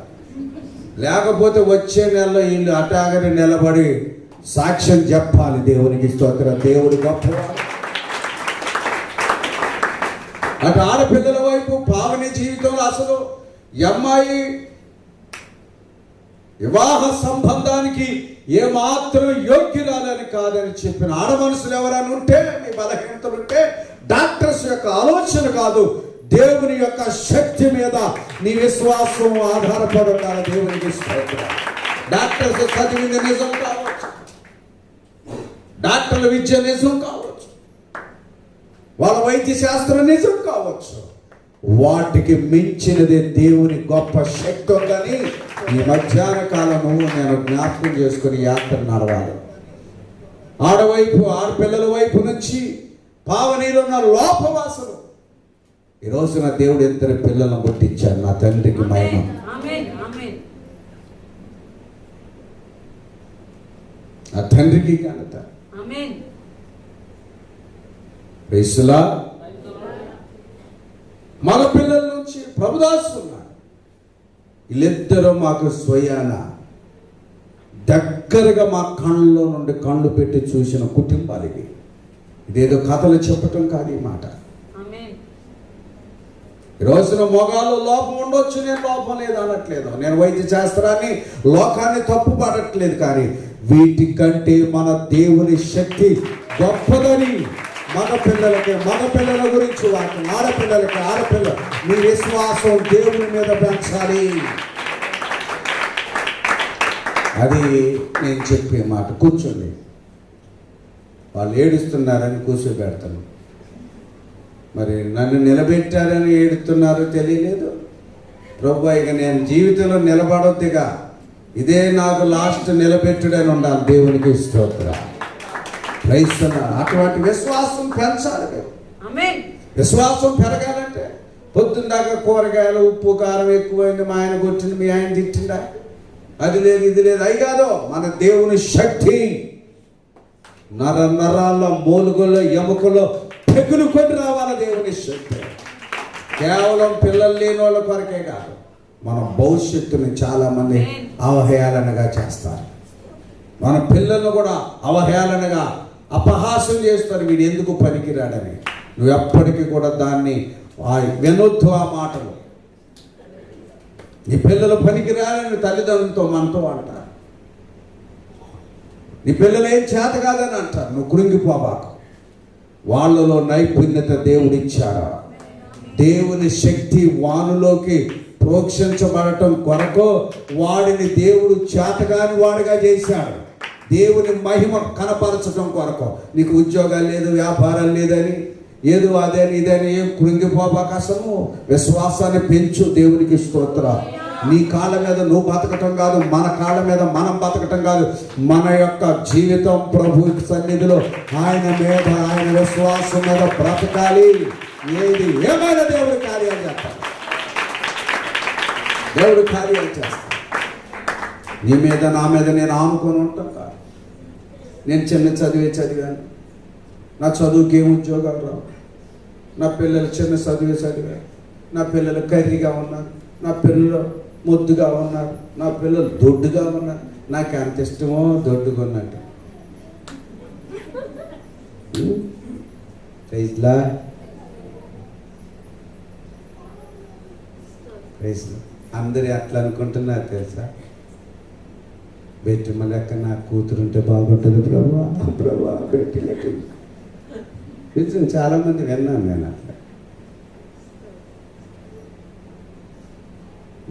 లేకపోతే వచ్చే నెలలో వీళ్ళు అటాగని నిలబడి సాక్ష్యం చెప్పాలి. దేవునికి స్తోత్రం. దేవుడు గొప్పవాడు. అటు ఆడపిల్లల వైపు పావని జీవితంలో అసలు ఈ అమ్మాయి వివాహ సంబంధానికి ఏమాత్రం యోగ్యురాలని కాదని చెప్పిన ఆడ మనుషులు ఎవరైనా ఉంటే, మీ బలహీనతలు ఉంటే, డాక్టర్స్ యొక్క ఆలోచన కాదు, దేవుని యొక్క శక్తి మీద నీ విశ్వాసం ఆధారపడి ఉండాలి. దేవునికి స్తోత్రం. డాక్టర్స్ చదివింది నిజం కావచ్చు, డాక్టర్ల విద్య నిజం కావచ్చు, వాళ్ళ వైద్య శాస్త్రం నిజం కావచ్చు. వాటికి మించినది దేవుని గొప్ప శక్తి ఉందని ఈ మధ్యాహ్న కాలము నేను జ్ఞాపకం చేసుకుని యాత్ర నడవాలి. ఆడవైపు ఆడపిల్లల వైపు నుంచి పావనీలో ఉన్న లోపవాసలు ఈ రోజున దేవుడు ఇద్దరు పిల్లలను పుట్టించాడు. నా తండ్రికి మహిమ. నా తండ్రికి ఘనత. ప్రైస్లా. మగ పిల్లల నుంచి ప్రభుదాసు ఉన్నాడు. వీళ్ళిద్దరూ మాకు స్వయాన దగ్గరగా మా కళ్ళలో నుండి కళ్ళు పెట్టి చూసిన కుటుంబాలకి. ఇదేదో కథలు చెప్పటం కాదు ఈ మాట. ఈ రోజున మొగాలు లోపం ఉండొచ్చు, నేను లోపం లేదు అనట్లేదు. నేను వైద్య శాస్త్రాన్ని లోకాన్ని తప్పు పడట్లేదు. కానీ వీటికంటే మన దేవుని శక్తి గొప్పదని మగ పిల్లల గురించి వాటి ఆడపిల్లలకి మీ విశ్వాసం దేవుని మీద పెంచాలి. అది నేను చెప్పే మాట. కూర్చోండి, వాళ్ళు ఏడుస్తున్నారని కూర్చోబెడతాను. మరి నన్ను నిలబెట్టారని ఏడుతున్నారో తెలియలేదు. ప్రభు ఇక నేను జీవితంలో నిలబడొద్దుగా, ఇదే నాకు లాస్ట్ నిలబెట్టుడని ఉండాలి. దేవునికి స్తోత్రం. అటువంటి విశ్వాసం పెంచాలి. విశ్వాసం పెరగాలంటే పొద్దున్నాక కూరగాయలు ఉప్పు కారం ఎక్కువైంది, మా ఆయన కొట్టింది, మీ ఆయన తిట్టిందా, అది లేదు ఇది లేదు, అయి కాదు. మన దేవుని శక్తి నరాల్లో మూలుగుల్లో ఎముకల్లో తెగులు కొని రావాలి. దేవుని శక్తి కేవలం పిల్లలు లేని వాళ్ళ కొరకే కాదు, మన భవిష్యత్తుని చాలా మంది అవహేళనగా చేస్తారు. మన పిల్లలను కూడా అవహేళనగా అపహాసం చేస్తారు. వీడు ఎందుకు పనికిరాడని. నువ్వు ఎప్పటికీ కూడా దాన్ని వినొద్దు. ఆ మాటలు నీ పిల్లలు పనికిరాలని తల్లిదండ్రులతో మనతో అంటారు. నీ పిల్లలు ఏం చేత కాదని అంటారు. నువ్వు కృంగిపోబాకు. వాళ్ళలో నైపుణ్యత దేవుడిచ్చారా. దేవుని శక్తి వానులోకి ప్రోక్షించబడటం కొరకు వాడిని దేవుడు చేతగాని వాడిగా చేశాడు. దేవుని మహిమ కనపరచడం కొరకు. నీకు ఉద్యోగాలు లేదు, వ్యాపారాలు లేదని, ఏదో అదని ఇదని ఏం కృంగిపోబాకసము. విశ్వాసాన్ని పెంచు. దేవునికి స్తోత్రం. నీ కాళ్ళ మీద నువ్వు బతకటం కాదు, మన కాళ్ళ మీద మనం బతకటం కాదు. మన యొక్క జీవితం ప్రభు సన్నిధిలో ఆయన మీద, ఆయన విశ్వాసం మీద బ్రతకాలి. ఏది ఏమైనా దేవుడి కార్యాలు చేస్తాడు. దేవుడు కార్యాలు చేస్తాడు. నీ మీద నా మీద నేను ఆనుకొని ఉంటాం కాదు. నేను చిన్న చదివాను, నా చదువుకి ఏం ఉద్యోగాలు రావు. నా పిల్లలు చిన్న చదివారు, నా పిల్లలు కర్రీగా ఉన్నారు, నా పిల్లలు ముద్దుగా ఉన్నారు, నా పిల్లలు దొడ్డుగా ఉన్నారు. నాకు ఎంత ఇష్టమో దొడ్డుగా ఉన్నట్టు. ప్రైజ్లా. అందరూ అట్లా అనుకుంటున్నారు తెలుసా. బెట్టి లెక్క నా కూతురుంటే బాగుంటుంది ప్రభా బెట్టి లెక్క. నిజం చాలా మంది విన్నాను నేను. అట్లా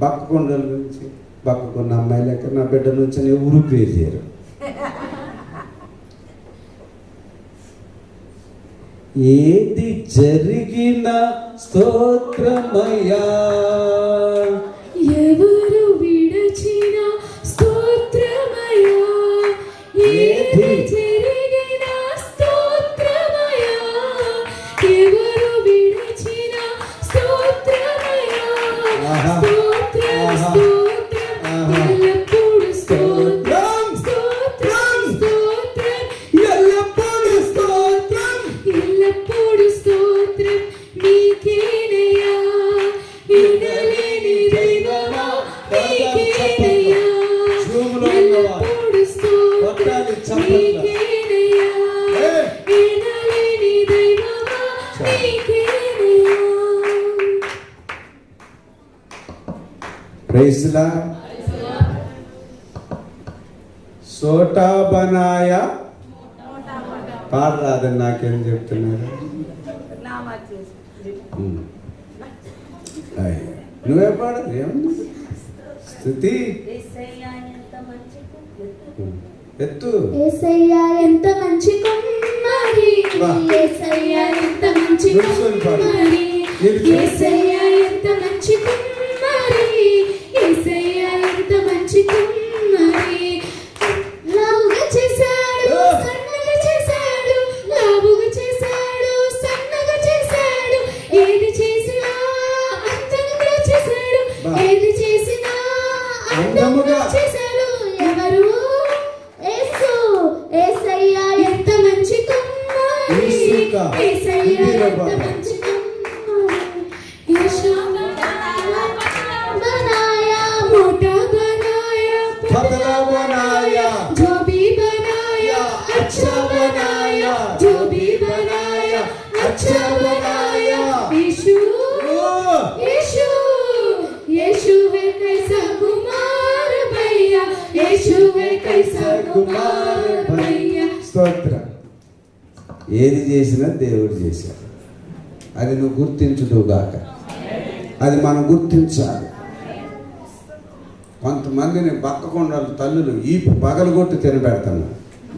బక్కకొండల గురించి, బక్కకొండ అమ్మాయి లెక్క నా బిడ్డ నుంచి ఎవరు పేరు చేయరు. ఏది జరిగిన స్తోత్రమయ్యా, ఎవరు విడచిన స్తోత్రమయ్యా, ఏది జరిగిన స్తోత్రమయ్యా, ఎవరు విడచిన స్తోత్రమయ్యా, స్తోత్రం స్తోత్రం ఎల్లప్పుడూ స్తోత్రం, స్తోత్రం స్తోత్రం ఎల్లప్పుడూ స్తోత్రం, ఎల్లప్పుడూ స్తోత్రం నీకేనయ్యా, వినలేని దైవమా నీకేనయ్యా, ఎల్లప్పుడూ స్తోత్రం నీకేనయ్యా, వినలేని దైవమా నీకేనయ్యా. ప్రైజ్ లా. సోటా బనాయా పాట రాదని నాకేం చెప్తున్నారు? నువ్వే పాడదు ఏమన్నా స్థుతి ఎత్తు. యేసయ్యా ఎంత మంచి కుమారి, యేసయ్యా ఎంత మంచి కుమారి, యేసయ్యా ఎంత మంచి కుమారి, యేసయ్యా ఎంత మంచి కుమారి. లావుగా చేశాడు, సన్నగా చేశాడు, లావుగా చేశాడు, సన్నగా చేశాడు, ఏది చేసినా అందంగా చేశాడు, ఏది చేసినా అందంగా చేశాడు. ఎవరు? యేసు. యేసయ్యా ఎంత మంచి కుమారి, యేసయ్యా ఎంత మంచి కుమారి. యేసు बनाया, मोटा बनाया, पतला बनाया, जो भी बनाया अच्छा बनाया, जो भी बनाया अच्छा बनाया. यीशु यीशु यीशु है कैसा कुमार भैया, यीशु है कैसा कुमार भैया. స్తోత్రం. ఏది చేసినా దేవుడు చేశాడు. అది నువ్వు గుర్తించుదువుగాక. అది మనం గుర్తించాలి. కొంతమందిని బక్కకొండల తల్లులు ఈ పగలగొట్టి తినబెడతాను.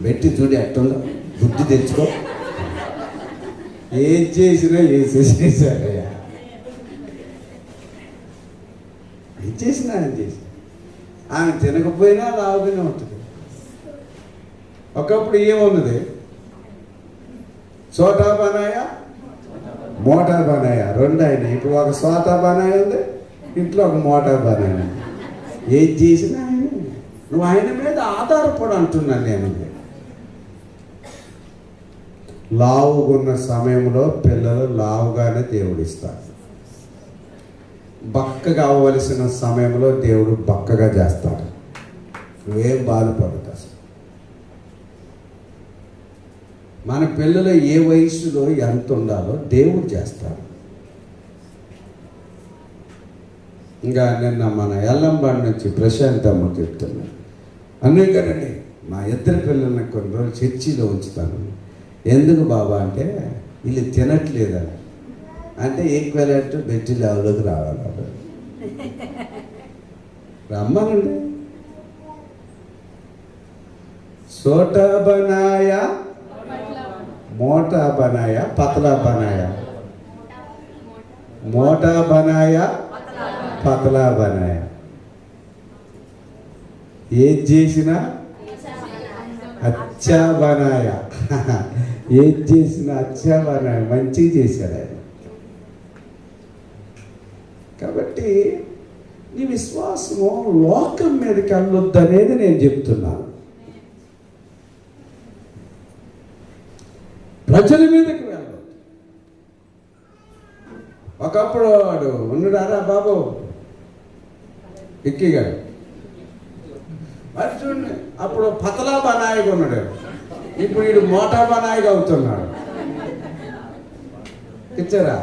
పెట్టి చూడు ఎట్టుందో, బుద్ధి తెచ్చుకో. ఏం చేసినా చేశాడయ్యా, ఏం చేసినా ఆయన చేసి ఆమె తినకపోయినా లావుగానే ఉంటుంది. ఒకప్పుడు ఏమున్నది? చోటా బనాయా, మోటా బనాయా రెండు అయినా. ఇప్పుడు ఒక సోటా బనాయా ఉంది, ఇంట్లో ఒక మోటా బనాయా ఉంది. ఏది చేసినా ఆయన. నువ్వు ఆయన మీద ఆధారపడు అంటున్నాను నేను. లావుగున్న సమయంలో పిల్లలు లావుగానే దేవుడు ఇస్తాడు. బక్కగా అవ్వవలసిన సమయంలో దేవుడు బక్కగా చేస్తాడు. నువ్వేం బాధపడదు. అసలు మన పిల్లలు ఏ వయసులో ఎంత ఉండాలో దేవుడు చేస్తాడు. ఇంకా నిన్న మన ఎల్లంబాడి నుంచి ప్రశాంత్ అమ్మ చెప్తున్నాను, అన్నీ కదండి మా ఇద్దరు పిల్లల్ని కొన్ని రోజులు చర్చిలో ఉంచుతాను. ఎందుకు బాబా అంటే వీళ్ళు తినట్లేదని. అంటే ఈక్వలెంట్ బెట్టి లెవెల్లోకి రావాలి. రమ్మనండి. छोटा बनाया, मोटा बनाया, पतला बनाया, मोटा बनाया, पतला बनाया. ये చేసినా अच्छा बनाया, ఏ చేసినా अच्छा बनाया, మంచి చేశాడు ఆయన. కాబట్టి నీ విశ్వాసము లోకం మీదకి వెళ్ళొద్దు అనేది నేను చెప్తున్నాను. ప్రజల మీదకి వెళ్ళొద్దు. ఒకప్పుడు వాడు ఉన్నాడారా బాబు ఎక్కిగాడు, మరి చూడండి, అప్పుడు పతలా బనాయిగా ఉన్నాడు, ఇప్పుడు వీడు మోటా బనాయిగా అవుతున్నాడు. కిచ్చారా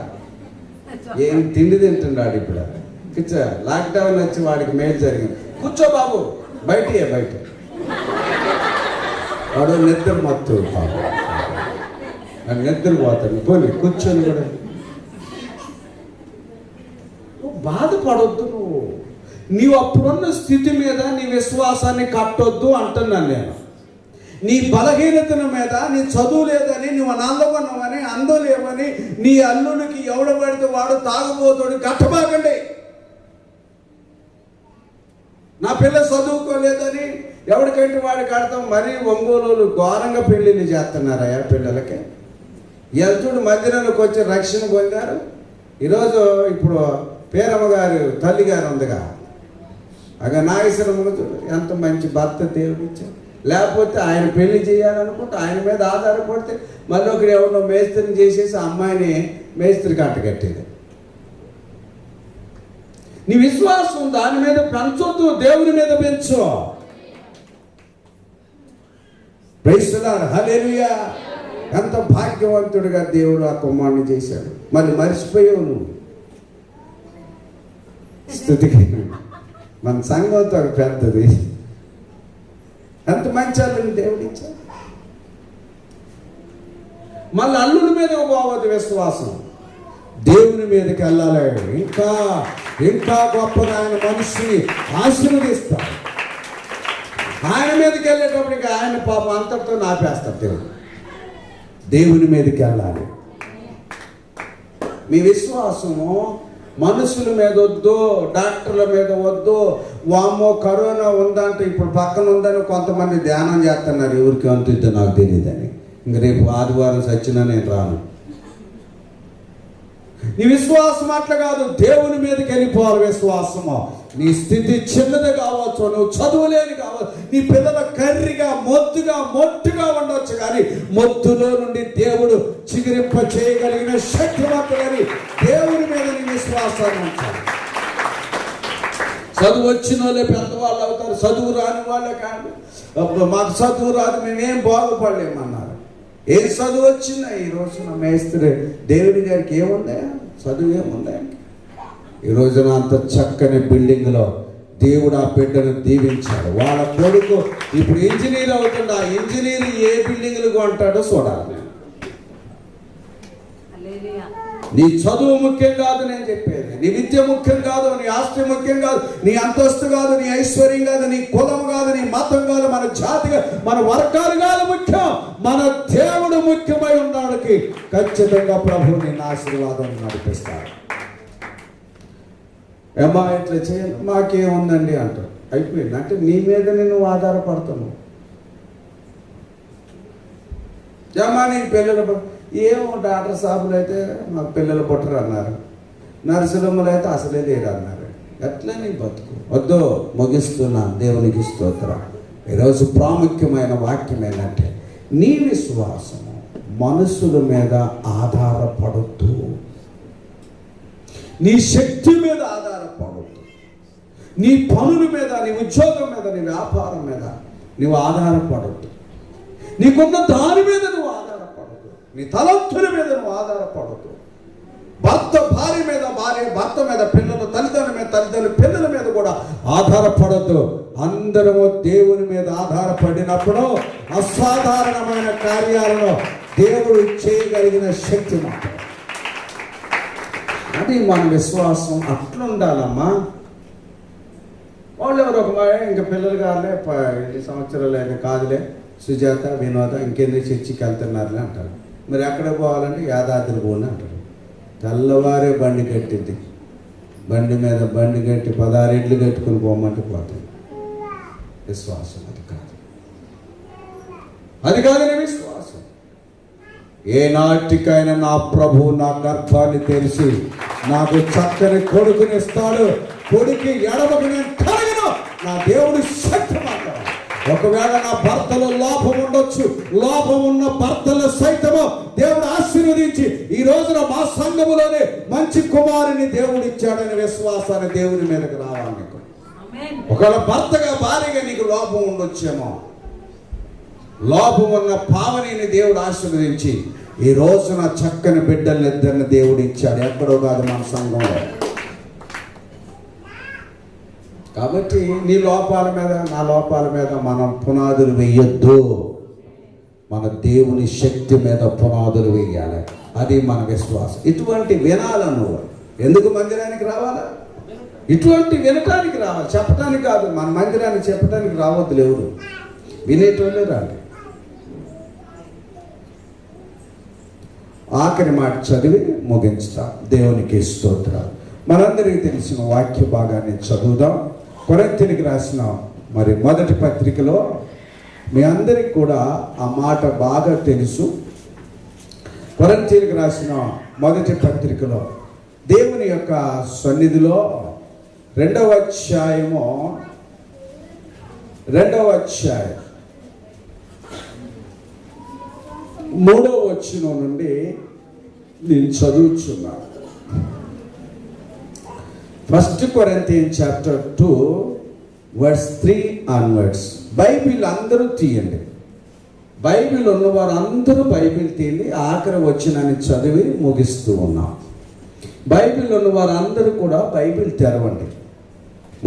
ఏం తిండి తింటున్నాడు ఇప్పుడు. కిచ్చా లాక్డౌన్ వచ్చి వాడికి మేలు జరిగింది. కూర్చో బాబు, బయట వాడు నిద్ర మొత్తం బాబు నిద్రపోతాను. పోనీ కూర్చొని కూడా నువ్వు బాధపడొద్దు. నీవు అప్పుడున్న స్థితి మీద నీ విశ్వాసాన్ని కట్టొద్దు అంటున్నాను నేను. నీ బలహీనతల మీద, నీ చదువు లేదని, నువ్వు అనాథమన్నావని, అందం లేవని, నీ అల్లుడికి ఎవడు పడితే వాడు తాగుబోతాడు కట్టబాకండి. నా పిల్ల చదువుకోలేదని ఎవరికంటే వాడికి అర్థం. మరీ ఒంగోలు ఘోరంగా పెళ్ళిళ్ళు చేస్తున్నారయ్యా పిల్లలకి. ఎల్తుడు మధ్యలోకి వచ్చి రక్షణ పొందారు. ఈరోజు ఇప్పుడు పేరమ్మ గారు తల్లి గారు ఉందిగా, నాగేశ్వరమ్మ చూడు ఎంత మంచి భర్త దేవుడు ఇచ్చారు. లేకపోతే ఆయన పెళ్లి చేయాలనుకుంటే ఆయన మీద ఆధారపడితే మళ్ళీ ఒకడు ఎవరినో మేస్త్రిని చేసేసి అమ్మాయిని మేస్త్రికి అంటగట్టేది. నీ విశ్వాసం దాని మీద పెంచొద్దు, దేవుని మీద పెంచు. ప్రైజ్ ది లార్డ్, హల్లెలూయా. ఎంత భాగ్యవంతుడిగా దేవుడు ఆ కుమారుని చేశాడు. మళ్ళీ మర్చిపోయావు నువ్వు స్థుతికి. మన సంఘంతో పెద్దది. ఎంత మంచి అల్లుని దేవుడు ఇచ్చాడు. మళ్ళీ అల్లుడి మీద పోవద్దు విశ్వాసం, దేవుని మీదకి వెళ్ళాలి. ఇంకా ఇంకా గొప్పగా ఆయన మనిషిని ఆశీర్వదిస్తాడు. ఆయన మీదకి వెళ్ళేటప్పటికి ఆయన పాపం అంతటితో నాపేస్తాడు దేవుడు. దేవుని మీదకి వెళ్ళాలి. మీ విశ్వాసము మనుషుల మీద వద్దు, డాక్టర్ల మీద వద్దు. వామ్మో కరోనా ఉందంటే ఇప్పుడు పక్కన ఉందని కొంతమంది ధ్యానం చేస్తున్నారు. ఎవరికి అంతుందో నాకు తెలియదని. ఇంక రేపు ఆదివారం సచ్చినా నేను రాను. నీ విశ్వాసం అట్లా కాదు, దేవుని మీదకి వెళ్ళిపోవాలి విశ్వాసము. నీ స్థితి చిన్నది కావచ్చు, నువ్వు చదువులేని కావచ్చు, నీ పిల్లల కర్రిగా మొద్దుగా మొట్టుగా ఉండవచ్చు, కానీ మొద్దులో నుండి దేవుడు చిగురింప చేయగలిగిన శక్తివంతులని దేవుని మీద నీ విశ్వాసాన్ని ఉంచాలి. చదువు వచ్చిన వాళ్ళే పెద్దవాళ్ళు అవుతారు, చదువు రాని వాళ్ళే కాదు. మాకు చదువు రాదు, మేమేం బాగుపడలేమన్నారు. ఏం చదువు వచ్చిందా? ఈ రోజున మేస్త్రి దేవుని గారికి ఏముందా? చదువు ఏముందా? ఈ రోజున అంత చక్కని బిల్డింగ్లో దేవుడు ఆ బిడ్డను దీవించాడు. వాళ్ళ కొడుకు ఇప్పుడు ఇంజనీర్ అవుతుంది. ఆ ఇంజనీర్ ఏ బిల్డింగ్లు కొంటాడో చూడాలి. నీ చదువు ముఖ్యం కాదు నేను చెప్పేది. నీ విద్య ముఖ్యం కాదు, నీ ఆస్తి ముఖ్యం కాదు, నీ అంతస్తు కాదు, నీ ఐశ్వర్యం కాదు, నీ కులం కాదు, నీ మతం కాదు, మన జాతి కాదు, మన వర్గాలు కాదు ముఖ్యం. మన దేవుడు ముఖ్యమై ఉన్నాడికి ఖచ్చితంగా ప్రభు నిన్ను ఆశీర్వాదం నడిపిస్తాడు. ఏమా ఇట్లా చేయాలి, మాకేముందండి అంటారు. అయిపోయింది. అంటే నీ మీద నేను ఆధారపడతాను. ఏమా నీ పిల్లలు ఏమో డాక్టర్ సాబులు అయితే మాకు పిల్లలు పుట్టరు అన్నారు, నర్సులమ్మలు అయితే అసలే లేరు అన్నారు. ఎట్లా నీ బతుకు వద్దు. ముగిస్తున్నా. దేవునికి స్తోత్రం. ఈరోజు ప్రాముఖ్యమైన వాక్యం ఏంటంటే నీ విశ్వాసము మనుషుల మీద ఆధారపడద్దు, నీ శక్తి మీద ఆధారపడద్దు, నీ పనుల మీద, నీ ఉద్యోగం మీద, నీ వ్యాపారం మీద నువ్వు ఆధారపడద్దు, నీకున్న దాని మీద నువ్వు ఆధారపడద్దు, నీ తలంతుల మీద నువ్వు ఆధారపడద్దు. భర్త భార్య మీద, భార్య భర్త మీద, పిల్లలు తల్లిదండ్రుల మీద, తల్లిదండ్రులు పిల్లల మీద కూడా ఆధారపడద్దు. అందరము దేవుని మీద ఆధారపడినప్పుడు అసాధారణమైన కార్యాలను దేవుడు చేయగలిగిన శక్తి మాత్రం. అది మన విశ్వాసం. అట్లుండాలమ్మా. వాళ్ళు ఎవరు ఒక ఇంకా పిల్లలు కాదులే, 2 సంవత్సరాలు అయితే కాదులే, సుజాత వినోద ఇంకెందుకు చర్చికి వెళ్తున్నారులే అంటారు. మరి ఎక్కడ పోవాలంటే యాదాద్రి పోని అంటారు. తెల్లవారే బండి కట్టింది, బండి మీద బండి కట్టి 16 ఇండ్లు కట్టుకుని పోమంటే పోతుంది. విశ్వాసం అది కాదు, అది కాదు నీ విశ్వాసం. ఏనాటికైనా నా ప్రభు నా గర్భాన్ని తెలిసి నాకు చక్కని కొడుకునిస్తాడు, కొడుకు ఎడమకు నేను కలగను. నా దేవుడు శక్తి మాత్రం. ఒకవేళ నా భర్తలో లోపం ఉండొచ్చు, లోపం ఉన్న భర్తలు సైతము దేవుడు ఆశీర్వదించి ఈ రోజున మా సంఘములోనే మంచి కుమారుని దేవుడు ఇచ్చాడని విశ్వాసాన్ని దేవుని మీదకి రావాలి. నీకు ఒకవేళ భర్తగా భార్యగా నీకు లోపం ఉండొచ్చేమో, లోపం ఉన్న పావనిని దేవుడు ఆశీర్వదించి ఈ రోజున చక్కని బిడ్డల్ని ఇద్దరిని దేవుడు ఇచ్చాడు. ఎక్కడో కాదు, మన సంఘంలో. కాబట్టి నీ లోపాల మీద, నా లోపాల మీద మనం పునాదులు వేయొద్దు. మన దేవుని శక్తి మీద పునాదులు వేయాలి. అది మన విశ్వాసం. ఇటువంటి వినాలను ఎందుకు మందిరానికి రావాలా? ఇటువంటి వినటానికి రావాలి, చెప్పడానికి కాదు. మన మందిరానికి చెప్పడానికి రావద్దు. ఎవరు వినేటోళ్ళే రండి. ఆఖరి మాట చదివి ముగించుతాం. దేవునికి స్తోత్రాలు. మనందరికీ తెలిసిన వాక్య భాగాన్ని చదువుదాం. కొరింథీయులకు రాసిన మరి మొదటి పత్రికలో మీ అందరికి కూడా ఆ మాట బాగా తెలుసు. కొరింథీయులకు రాసిన మొదటి పత్రికలో దేవుని యొక్క సన్నిధిలో 2వ అధ్యాయం 3వ వచనం నుండి నేను చదువుచున్నాను. 1 Corinthians chapter 2 verse 3 onwards. Bible అందరూ తీయండి. బైబిల్ ఉన్నవారు అందరూ బైబిల్ తీయండి. ఆఖరి వచనాన్ని చదివి ముగిస్తూ ఉన్నాం. బైబిల్ ఉన్నవారు అందరూ కూడా బైబిల్ తెరవండి.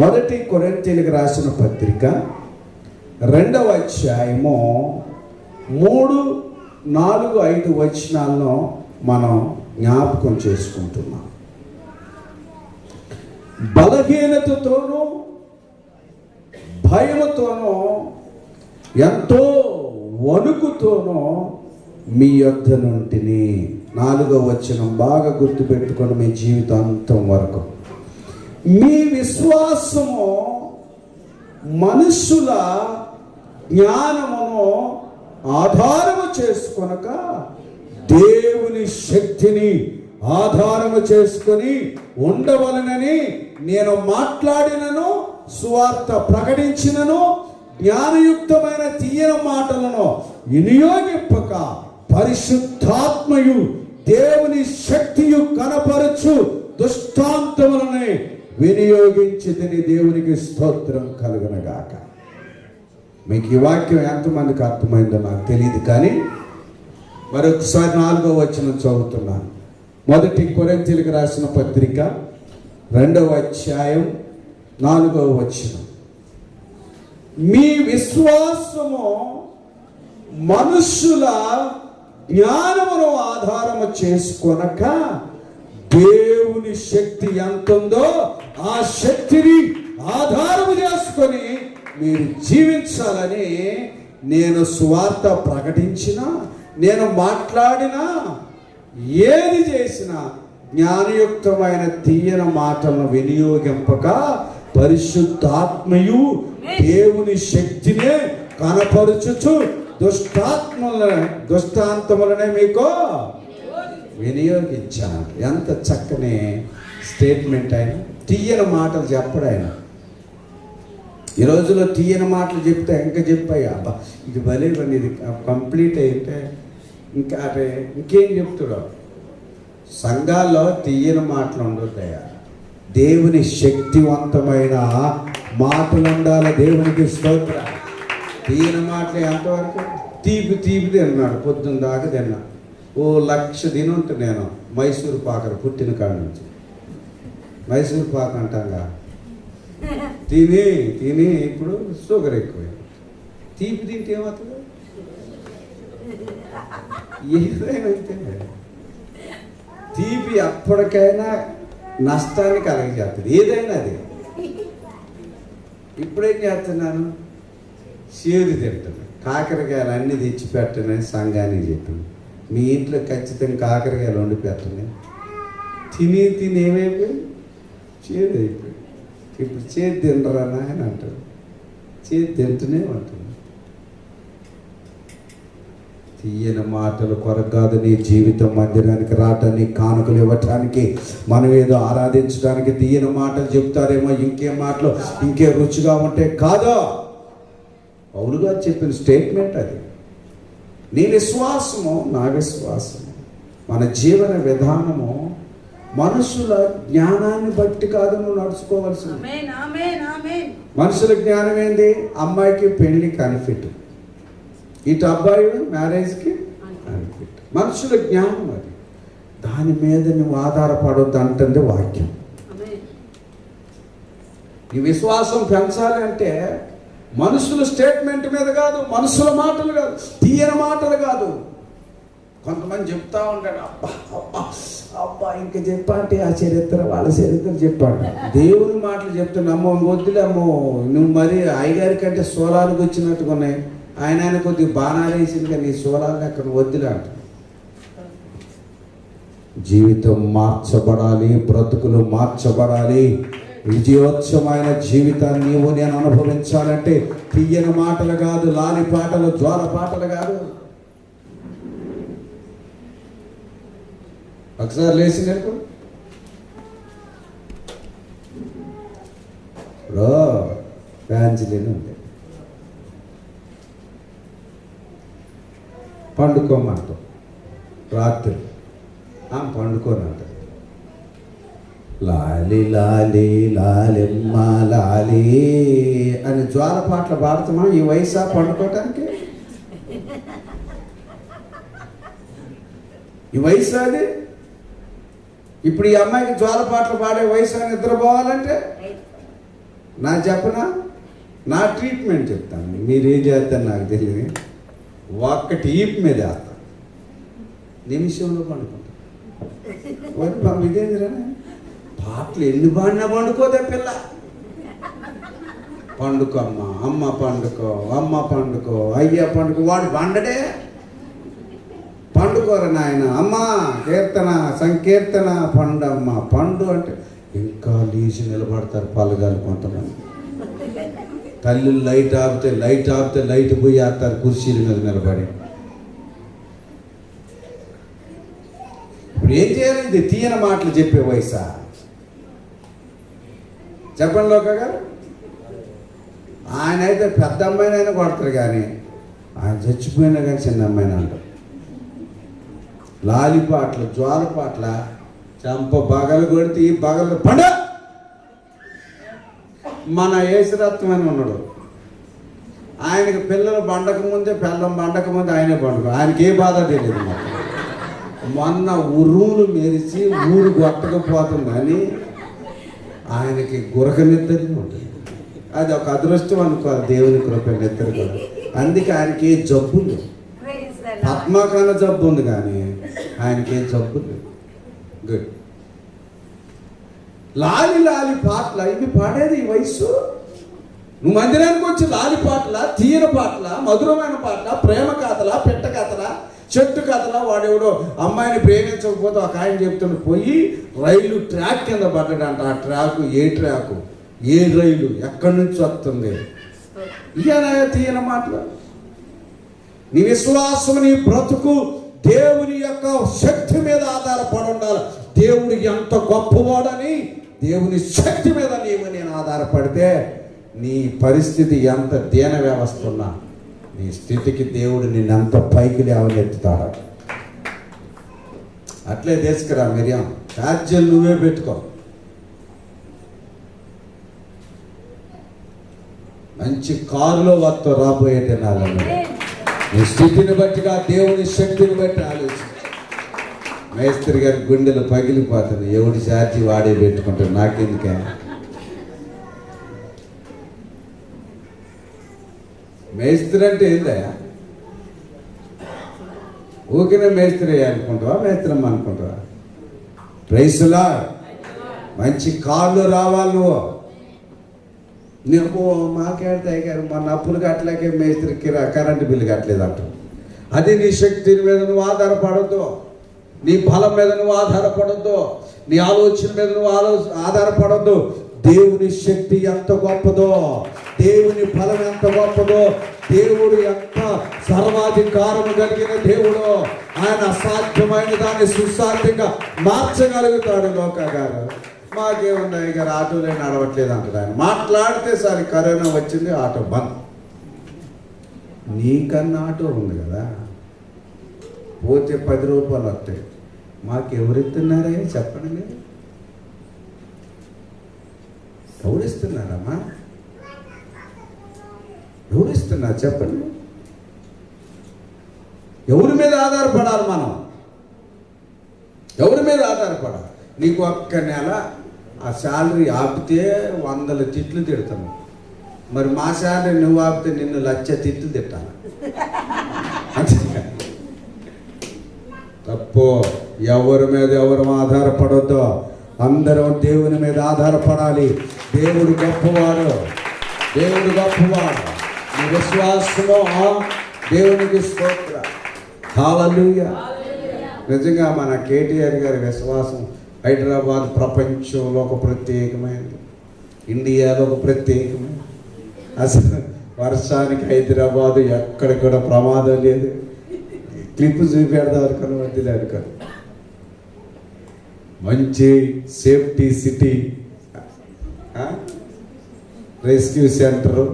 1 కొరింథీయులకు రాసిన పత్రిక 2వ అధ్యాయము 3, 4, 5 వచనాలను మనం జ్ఞాపకం చేసుకుంటున్నాం. బలహీనతతోనూ భయముతోనూ ఎంతో వణుకుతోనూ మీ యొద్ద నుంటిని. 4వ వచనం బాగా గుర్తుపెట్టుకోండి మీ జీవితాంతం వరకు. మీ విశ్వాసము మనుషుల జ్ఞానమును ఆధారము చేసుకొనక దేవుని శక్తిని ఆధారము చేసుకొని ఉండవలనని నేను మాట్లాడినను, సువార్త ప్రకటించినను, జ్ఞానయుక్తమైన తీయని మాటలను వినియోగింపక పరిశుద్ధాత్మయు దేవుని శక్తియు కనపరచు దృష్టాంతములని వినియోగించితిని. దేవునికి స్తోత్రం కలుగునగాక. మీకు ఈ వాక్యం ఎంతమందికి అర్థమైందో నాకు తెలియదు, కానీ మరొకసారి 4వ వచనం చదువుతున్నాను. 1 కొరింథీయులకు రాసిన పత్రిక 2వ అధ్యాయం 4వ వచనం. మీ విశ్వాసము మనుష్యుల జ్ఞానమును ఆధారము చేసుకొనక దేవుని శక్తి ఎంత ఉందో ఆ శక్తిని ఆధారము చేసుకొని మీరు జీవించాలని నేను సువార్త ప్రకటించినా, నేను మాట్లాడినా, ఏది చేసినా జ్ఞానయుక్తమైన తీయని మాటలను వినియోగింపక పరిశుద్ధాత్మయు దేవుని శక్తినే కనపరుచుచు దుష్టాంతములనే మీకు వినియోగించాను. ఎంత చక్కని స్టేట్మెంట్ ఆయన. తీయని మాటలు చెప్పడు ఆయన. ఈ రోజులో తీయని మాటలు చెప్తే ఇంకా చెప్పాయి, అబ్బా ఇది భలే పని, ఇది కంప్లీట్ అయితే ఇంకా అదే ఇంకేం చెప్తాడు. సంఘాల్లో తీయని మాటలు ఉండొద్దయ్యా. దేవుని శక్తివంతమైన మాటలు ఉండాలి. దేవునికి స్తోత్ర. తీయని మాటలు ఎంతవరకు? తీపి తిన్నాడు, పొద్దున్న దాకా తిన్నా. 1,00,000 తినుంటే నేను మైసూరు పాకరు పుట్టిన కాడ నుంచి. మైసూరు పాక అంటాగా తిని ఇప్పుడు షుగర్ ఎక్కువైంది. తీపి తింటే ఏమవుతుంది? ఏదైనా అంతే. తీపి అప్పటికైనా నష్టాన్ని కలిగజేస్తుంది, ఏదైనా అది. ఇప్పుడేం చేస్తున్నాను? చేదు తింటాను. కాకరకాయలు అన్నీ తెచ్చి పెట్టనని సంఘానికి చెప్పింది. మీ ఇంట్లో ఖచ్చితంగా కాకరకాయలు వండి పెట్టండి. తిని ఏమైపోయింది? చేదు అయిపోయింది. ఇప్పుడు చేతి తినరా అని అంటారు. చేతి తింటూనే ఉంటుంది. తీయని మాటలు కొరకు కాదు నీ జీవితం మందిరానికి రావటానికి, కానుకలు ఇవ్వటానికి, మనం ఏదో ఆరాధించడానికి తీయని మాటలు చెప్తారేమో, ఇంకే మాటలు ఇంకే రుచిగా ఉంటే కాదా. పౌలుగా చెప్పిన స్టేట్మెంట్ అది. నీ విశ్వాసము నా విశ్వాసము, మన జీవన విధానము మనుషుల జ్ఞానాన్ని బట్టి కాదు నువ్వు నడుచుకోవాల్సింది. మనుషుల జ్ఞానం ఏంది? అమ్మాయికి పెళ్లికి అన్ఫిట్, ఇటు అబ్బాయి మ్యారేజ్కి అన్ఫిట్. మనుషుల జ్ఞానం అది. దాని మీద నువ్వు ఆధారపడొద్దు అంటుంది వాక్యం. ఈ విశ్వాసం పెంచాలి అంటే మనుషుల స్టేట్మెంట్ మీద కాదు, మనుషుల మాటలు కాదు, తీయని మాటలు కాదు. కొంతమంది చెప్తా ఉంటాడు, అబ్బా అబ్బా అబ్బా ఇంకా చెప్పంటే ఆ చరిత్ర వాళ్ళ చరిత్ర చెప్పాడు. దేవుని మాటలు చెప్తున్నా, అమ్మో వద్దులే అమ్మో, నువ్వు మరి అయ్యగారి కంటే సోలాలకు వచ్చినట్టుగా ఉన్నాయి, ఆయన కొద్దిగా బాణాలు వేసింది కానీ నీ సోలాలు అక్కడ వద్దులే అంట. జీవితం మార్చబడాలి, బ్రతుకులు మార్చబడాలి. విజయోత్సవమైన జీవితాన్ని నీవు నేను అనుభవించాలంటే తీయని మాటలు కాదు, లాలి పాటలు, జ్వాల పాటలు కాదు. ఒకసారి లేచి నేర్పు రో ఫ్యాన్సీలేని ఉంది, పండుకోమంటాం రాత్రి పండుకోనంట. లాలి లాలి లాలిమ్మ లాలి అని జ్వాల పాటలు పాడుతామా? ఈ వయసా పండుకోవటానికి? ఈ వయసు అది? ఇప్పుడు ఈ అమ్మాయికి జ్వాల పాటలు పాడే వయసు అని నిద్రపోవాలంటే నా చెప్పనా? నా ట్రీట్మెంట్ చెప్తాను, మీరేం చేస్తారు నాకు తెలియదు. ఒక్కటి ఈప్ మీద వేస్తాను, నిమిషంలో పండుకుంటాను. ఇదేందిరా పాటలు ఎన్ని పాడినా పండుకోదే పిల్ల. పండుకో అమ్మ, అమ్మ పండుకో, అమ్మ పండుకో, అయ్యా పండుకో. వాడు పండడే. పండుకోర నాయన, అమ్మ కీర్తన సంకీర్తన పండమ్మ పండు అంటే ఇంకా లేచి నిలబడతారు పల్లగాలు కొంతమంది. తల్లులు లైట్ ఆపితే లైట్ పోయి ఆడతారు కుర్చీల మీద నిలబడి. ఇప్పుడు ఏం చేయాలి? ఇది తీయని మాటలు చెప్పే వయసా? చెప్పండి లోక గారు. ఆయన అయితే పెద్ద అమ్మాయినైనా కొడతారు, కానీ ఆయన చచ్చిపోయినా కానీ చిన్న అమ్మాయిని అంటారు. లాలి పాటలు, జ్వాల పాటల చంప బగలు కొడితే ఈ బగలు పండ. మన యేసురత్నం అని ఉన్నాడు, ఆయనకి పిల్లలు బండక ముందే, పిల్లం బండక ముందే ఆయనే పండుగ. ఆయనకి ఏ బాధ తెలియదు. మాకు మొన్న ఉరుములు మెరిచి ఊరు కొట్టకపోతుంది కానీ ఆయనకి గురక నిద్ర ఉంటుంది. అది ఒక అదృష్టం అనుకోవాలి, దేవుని కృప నిద్ర కూడా. అందుకే ఆయనకి ఏ జబ్బు లేదు. పద్మాకాల జబ్బు ఉంది కానీ ఆయనకి ఏ జబ్బు లేదు. గుడ్. లాలి లాలి పాటల ఇవి పాడేది ఈ వయసు. నువ్వు మందిరానికి వచ్చి లాలి పాటల, తీయన పాటల, మధురమైన పాటల, ప్రేమ కథల, పెట్ట కథల, చెట్టు కథల. వాడెవడో అమ్మాయిని ప్రేమించకపోతే ఒక ఆయన చెప్తున్న పోయి రైలు ట్రాక్ కింద పడ్డాడంట. ఆ ట్రాకు ఏ ట్రాకు, ఏ రైలు, ఎక్కడి నుంచి వస్తుంది? ఇయన తీయన మాటలు. నీ విశ్వాసం, నీ బ్రతుకు దేవుని యొక్క శక్తి మీద ఆధారపడి ఉండాలి. దేవుడు ఎంత గొప్పవాడని దేవుని శక్తి మీద నేను ఆధారపడితే నీ పరిస్థితి ఎంత దీన వ్యవస్థ ఉన్నా నీ స్థితికి దేవుడు నిన్నంత పైకి లేవనెత్తుతాడు. అట్లే తీసుకురా మిరియాం, రాజ్యం నువ్వే పెట్టుకో. మంచి కారులో వస్తావు రాబోయే దినాలలో. నీ స్థితిని బట్టిగా దేవుని శక్తిని బట్టి ఆలోచించు. మేస్త్రి గారి గుండెలు పగిలిపోతుంది, ఎవడి ఛార్జీ వాడే పెట్టుకుంటాడు, నాకెందుకే? మేస్త్రి అంటే ఏందా? ఊకినే మేస్త్రి అనుకుంటావా, మేస్త్రమ్మ అనుకుంటావా? ప్రైస్లా మంచి కార్లు రావాలి. నువ్వు మాకేడతాయి గారు మన అప్పులు కట్టలేకే మేస్త్రికి కరెంటు బిల్లు కట్టలేదు అంటావు. అది నీ శక్తి మీద నువ్వు ఆధారపడద్దు, నీ బలం మీద నువ్వు ఆధారపడద్దు, నీ ఆలోచన మీద నువ్వు ఆధారపడద్దు. దేవుని శక్తి ఎంత గొప్పదో, దేవుని బలం ఎంత గొప్పదో, దేవుడు ఎంత సర్వాధికారం కలిగిన దేవుడు. ఆయన అసాధ్యమైన దాన్ని సుసాధ్యంగా మార్చగలుగుతాడు. లోక గారు మాకేమున్నాయి గారు, ఆటోలే నడవట్లేదు అంటాడు ఆయన. మాట్లాడితే సరే కరోనా వచ్చింది, ఆటో బంద్. నీకన్నా ఆటో ఉంది కదా, పోతే 10 రూపాయలు వస్తాయి. మాకెవరిస్తున్నారే చెప్పండి మీరు? ఎవరిస్తున్నారమ్మా? ఎవరిస్తున్నారు చెప్పండి? ఎవరి మీద ఆధారపడాలి మనం? ఎవరి మీద ఆధారపడాలి? నీకు ఒక్క నెల ఆ శాలరీ ఆపితే 100 తిట్లు తిడతాను. మరి మా శాలరీ నువ్వు ఆపితే నిన్ను 1,00,000 తిట్లు తిట్టాలి. తప్పు. ఎవరి మీద ఎవరు ఆధారపడొద్దు. అందరం దేవుని మీద ఆధారపడాలి. దేవుడు గొప్పవాడు, దేవుడు గొప్పవాడు. నీ విశ్వాసము దేవునికి స్తోత్రం. హల్లెలూయా. నిజంగా మన కేటీఆర్ గారి విశ్వాసం హైదరాబాద్ ప్రపంచంలో ఒక ప్రత్యేకమైనది, ఇండియాలో ఒక ప్రత్యేకమైనది. అసలు వర్షానికి హైదరాబాదు ఎక్కడ కూడా ప్రమాదం లేదు. క్లిప్ చూపెడదాం అనుకుని వద్దులే అనుకోను. మంచి సేఫ్టీ సిటీ, రెస్క్యూ సెంటరు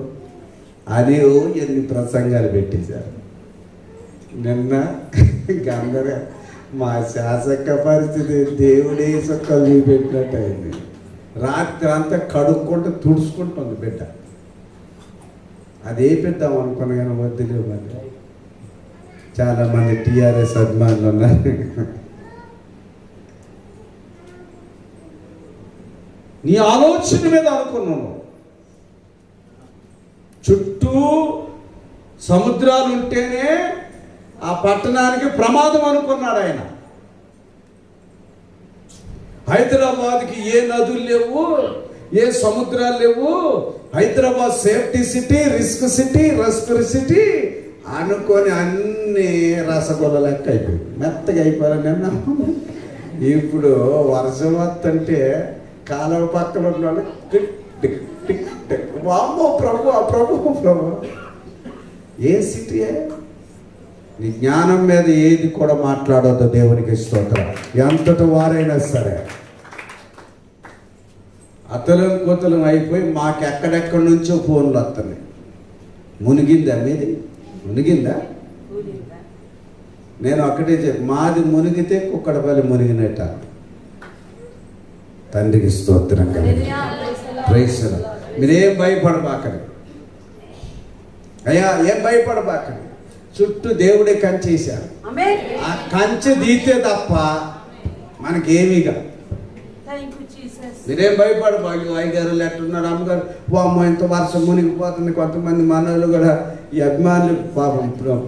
అని ఎన్ని ప్రసంగాలు పెట్టేశారు. నిన్న అందరూ మా శాసక పరిస్థితి దేవుడే సుఖం చూపెట్టినట్టు అయింది. రాత్రి అంతా కడుక్కుంటూ తుడుచుకుంటుంది బిడ్డ. అదే పెద్దాం అనుకున్నా కానీ వద్దులే. మరి చాలామంది టీఆర్ఎస్ అభిమానులు ఉన్నారు. నీ ఆలోచన మీద అనుకున్నాను. చుట్టూ సముద్రాలు ఉంటేనే ఆ పట్టణానికి ప్రమాదం అనుకున్నాడు ఆయన. హైదరాబాద్కి ఏ నదులు లేవు, ఏ సముద్రాలు లేవు. Hyderabad safety city, risk city, rescue city అనుకొని అన్ని రసగుల్ల లెక్క అయిపోయింది, మెత్తగా అయిపోయారు. నిన్న ఇప్పుడు వర్షం వస్తుంటే కాలువ పక్కన ఉన్నాడు వామ్మో ప్రభు ప్రభు ప్రభు. ఏ సిటీ? నీ జ్ఞానం మీద ఏది కూడా మాట్లాడొద్దు. దేవునికి స్తోత్రం. ఎంతటి వారైనా సరే అతలం కోతలం అయిపోయి మాకు ఎక్కడెక్కడి నుంచో ఫోన్లు వస్తున్నాయి. మునిగిందా మీది? మునిగిందా? నేను ఒక్కటే చెప్పి, మాది మునిగితే కుక్కడపల్లి మునిగినట్ట. తండ్రికి స్తోత్రం కలిగి మీరేం భయపడబాకండి అయ్యా, ఏం భయపడబాకండి. చుట్టూ దేవుడే కంచేశారు. ఆ కంచె తీతే తప్ప మనకేమీగా. మీరేం భయపడబాకు. అయ్యగారు ఎట్టున్నారు, అమ్మగారు అమ్మ ఇంత వర్షం మునిగిపోతుంది. కొంతమంది మనోళ్ళు కూడా ఈ అభిమానులు పాపం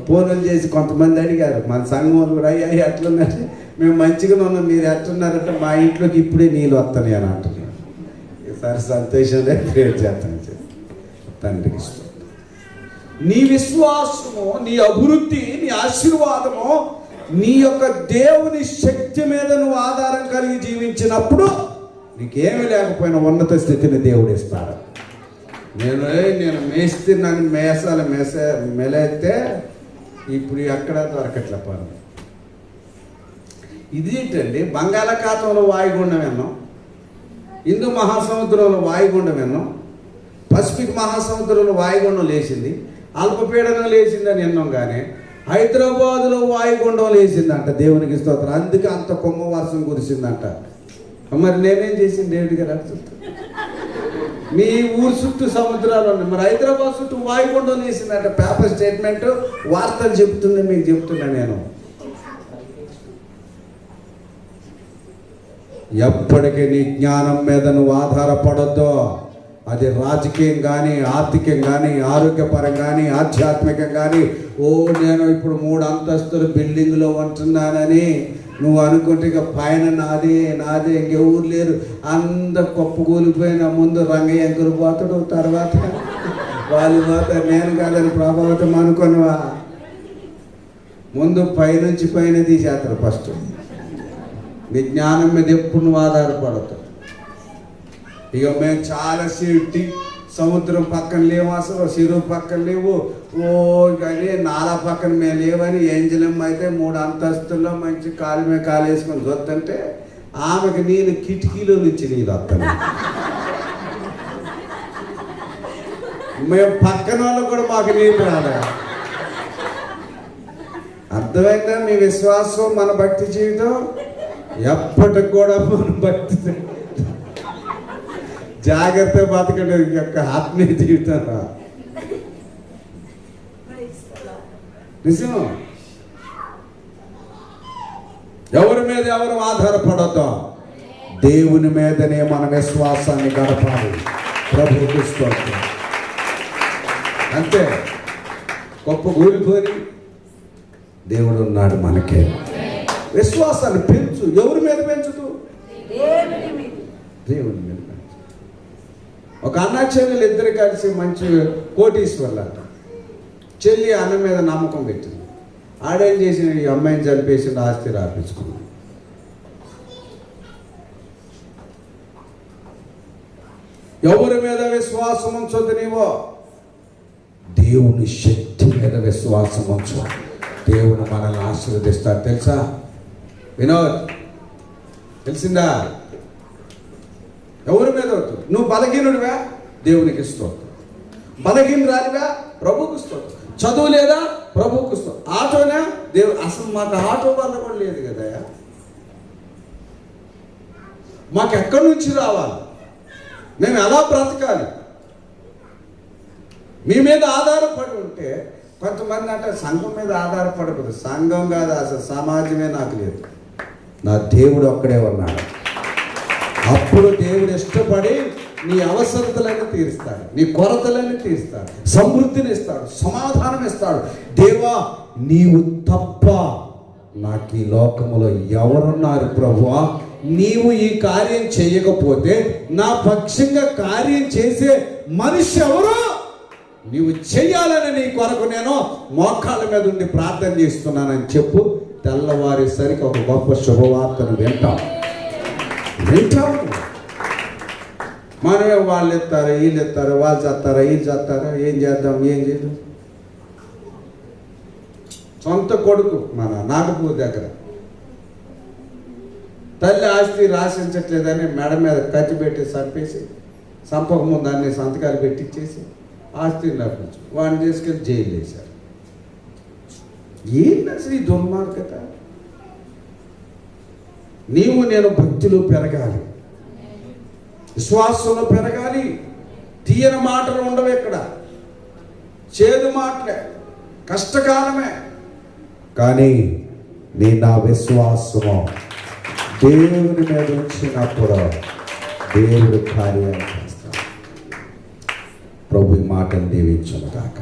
ఫోన్లు చేసి కొంతమంది అడిగారు, మన సంఘం కూడా అయ్యా ఎట్లున్నారు, మేము మంచిగా ఉన్నాం, మీరు ఎట్లున్నారంటే మా ఇంట్లోకి ఇప్పుడే నీళ్ళు వస్తాయి అని అంటున్నారు. ఈసారి సంతోషంగా ప్రేర్ చేస్తాను. తండ్రికి ఇష్టం. నీ విశ్వాసము, నీ అభివృద్ధి, నీ ఆశీర్వాదము, నీ యొక్క దేవుని శక్తి మీద నువ్వు ఆధారం కలిగి జీవించినప్పుడు నీకేమి లేకపోయినా ఉన్నత స్థితిని దేవుడు ఇస్తాడు. నేను మేస్తే నన్ను మేసాలు మెలైతే ఇప్పుడు ఎక్కడ దొరకట్లే పని. ఇదేంటండి, బంగాళాఖాతంలో వాయుగుండం విన్నాం, హిందూ మహాసముద్రంలో వాయుగుండం విన్నాం, పసిఫిక్ మహాసముద్రంలో వాయుగుండం లేచింది, అల్పపీడనం లేచిందని విన్నాం. కానీ హైదరాబాదులో వాయుగుండం లేచిందంట. దేవునికి స్తోత్రం. అందుకే అంత కొమ్మ వర్షం కురిసిందంట. మరి నేనేం చేసింది దేవుడి గారు అడుగుతా. మీ ఊరు చుట్టూ సముద్రాలు ఉన్నాయి, మరి హైదరాబాద్ చుట్టూ వాయుగుండం లేచిందంట. పేపర్ స్టేట్మెంట్, వార్తలు చెప్తుంది, మీకు చెప్తున్నా నేను. ఎప్పటికీ నీ జ్ఞానం మీద నువ్వు ఆధారపడొద్దు. అది రాజకీయం కానీ, ఆర్థికం కానీ, ఆరోగ్యపరం కానీ, ఆధ్యాత్మికం కానీ. నేను ఇప్పుడు 3 అంతస్తుల బిల్డింగ్లో ఉంటున్నానని నువ్వు అనుకుంటే ఇక పైన నాదే ఇంకెవరు లేరు, అందరు కూలిపోయిన ముందు రంగయ్య ఎంకులు పోతాడు, తర్వాత వాళ్ళు పోతారు, నేను కాదని ప్రభావితం అనుకున్నావా? ముందు పైనుంచి పైన తీసేస్తారు ఫస్ట్. నీ జ్ఞానం మీద ఎప్పుడు నువ్వు ఆధారపడతావు. ఇక మేము చాలా సేఫ్టీ, సముద్రం పక్కన లేవు, అసలు చెరువు పక్కన లేవు, కానీ నాలా పక్కన మేము లేవని ఏంజలమ్మ అయితే 3 అంతస్తుల్లో మంచి కాలు మీద కాలు వేసుకొని చూస్తుంటే ఆమెకి నేను కిటికీలో నుంచి నీళ్ళు వస్తాను. మేము పక్కన వాళ్ళు కూడా మాకు నీళ్ళు రాలే. అర్థమైందా? మీ విశ్వాసం, మన భక్తి జీవితం ఎప్పటికి కూడా మన భక్తి జాగ్రత్త బతకండి. యొక్క ఆత్మీయ జీవితం నిజం. ఎవరి మీద ఎవరు ఆధారపడద్దు, దేవుని మీదనే మన విశ్వాసాన్ని గడపాలి. ప్రభువుకి స్తోత్రం. అంతే. గొప్ప కూలిపోయి దేవుడు ఉన్నాడు మనకే. విశ్వాసాన్ని పెంచు. ఎవరి మీద పెంచుతూ? దేవుని మీద పెంచు. ఒక అన్న చెల్లెలు ఇద్దరు కలిసి మంచి కోటీశ్వర్లు అంట. చెల్లి అన్న మీద నమ్మకం పెట్టింది. ఆడేం చేసిన ఈ అమ్మాయిని చంపేసి ఆస్తి రాపించుకున్నాడు. ఎవరి మీద విశ్వాసం ఉంచొద్దు నీవో, దేవుని శక్తి మీద విశ్వాసం ఉంచు. దేవుడు మనల్ని ఆశీర్వదిస్తాడు. తెలుసా వినోద్? తెలిసిందా? ఎవరి మీద వద్దు. నువ్వు బలహీనుడివా, దేవునికి ఇస్తావు. బలహీనురాలివా, ప్రభువుకి ఇస్తావు. చదువు లేదా, ప్రభువుకి ఇస్తావు. ఆటోనా, దేవుడు. అసలు మాకు ఆటో వల్ల కూడా లేదు కదా, మాకు ఎక్కడి నుంచి రావాలి? మేము ఎలా బ్రతకాలి? మీ మీద ఆధారపడి ఉంటే కొంతమంది అంటే సంఘం మీద ఆధారపడకూడదు. సంఘం కాదు, అసలు సమాజమే నాకు లేదు, నా దేవుడు ఒక్కడే ఉన్నాడు. అప్పుడు దేవుడు ఇష్టపడి నీ అవసరతలన్నీ తీరుస్తాడు, నీ కొరతలన్నీ తీరుస్తాడు, సమృద్ధిని ఇస్తాడు, సమాధానం ఇస్తాడు. దేవా, నీవు తప్ప నాకు ఈ లోకములో ఎవరున్నారు ప్రభువా? నీవు ఈ కార్యం చేయకపోతే నా పక్షంగా కార్యం చేసే మనిషి ఎవరు? నీవు చెయ్యాలని నీ కొరకు నేను మోకాళ్ళ మీద ఉండి ప్రార్థన చేస్తున్నానని చెప్పు. తెల్లవారేసరికి ఒక గొప్ప శుభవార్తను వింటావు. మనమే వాళ్ళు ఎత్తారా, వీళ్ళు ఎత్తారా, వాళ్ళు చేస్తారా, వీళ్ళు చేస్తారా, ఏం చేద్దాం, ఏం చేద్దాం. సొంత కొడుకు మన నాగపూర్ దగ్గర తల్లి ఆస్తి రాసించట్లేదని మెడ మీద కత్తి పెట్టి చంపేసి, చంపక ముందు అన్ని సంతకాలు పెట్టించేసి ఆస్తిని రప్పించు. వాడిని తీసుకెళ్ళి జైలు వేశారు. ఏంటి అసలు ఈ దుర్మార్గత? నీవు నేను భక్తిలో పెరగాలి, విశ్వాసంలో పెరగాలి. తీయని మాటలు ఉండవు ఇక్కడ, చేదు మాటలే, కష్టకాలమే. కానీ నా విశ్వాసము దేవుని మీద ఉంచినప్పుడు దేవుడు కార్యాలు చేస్తాడు. ప్రభు ఈ మాటను దీవించును గాక.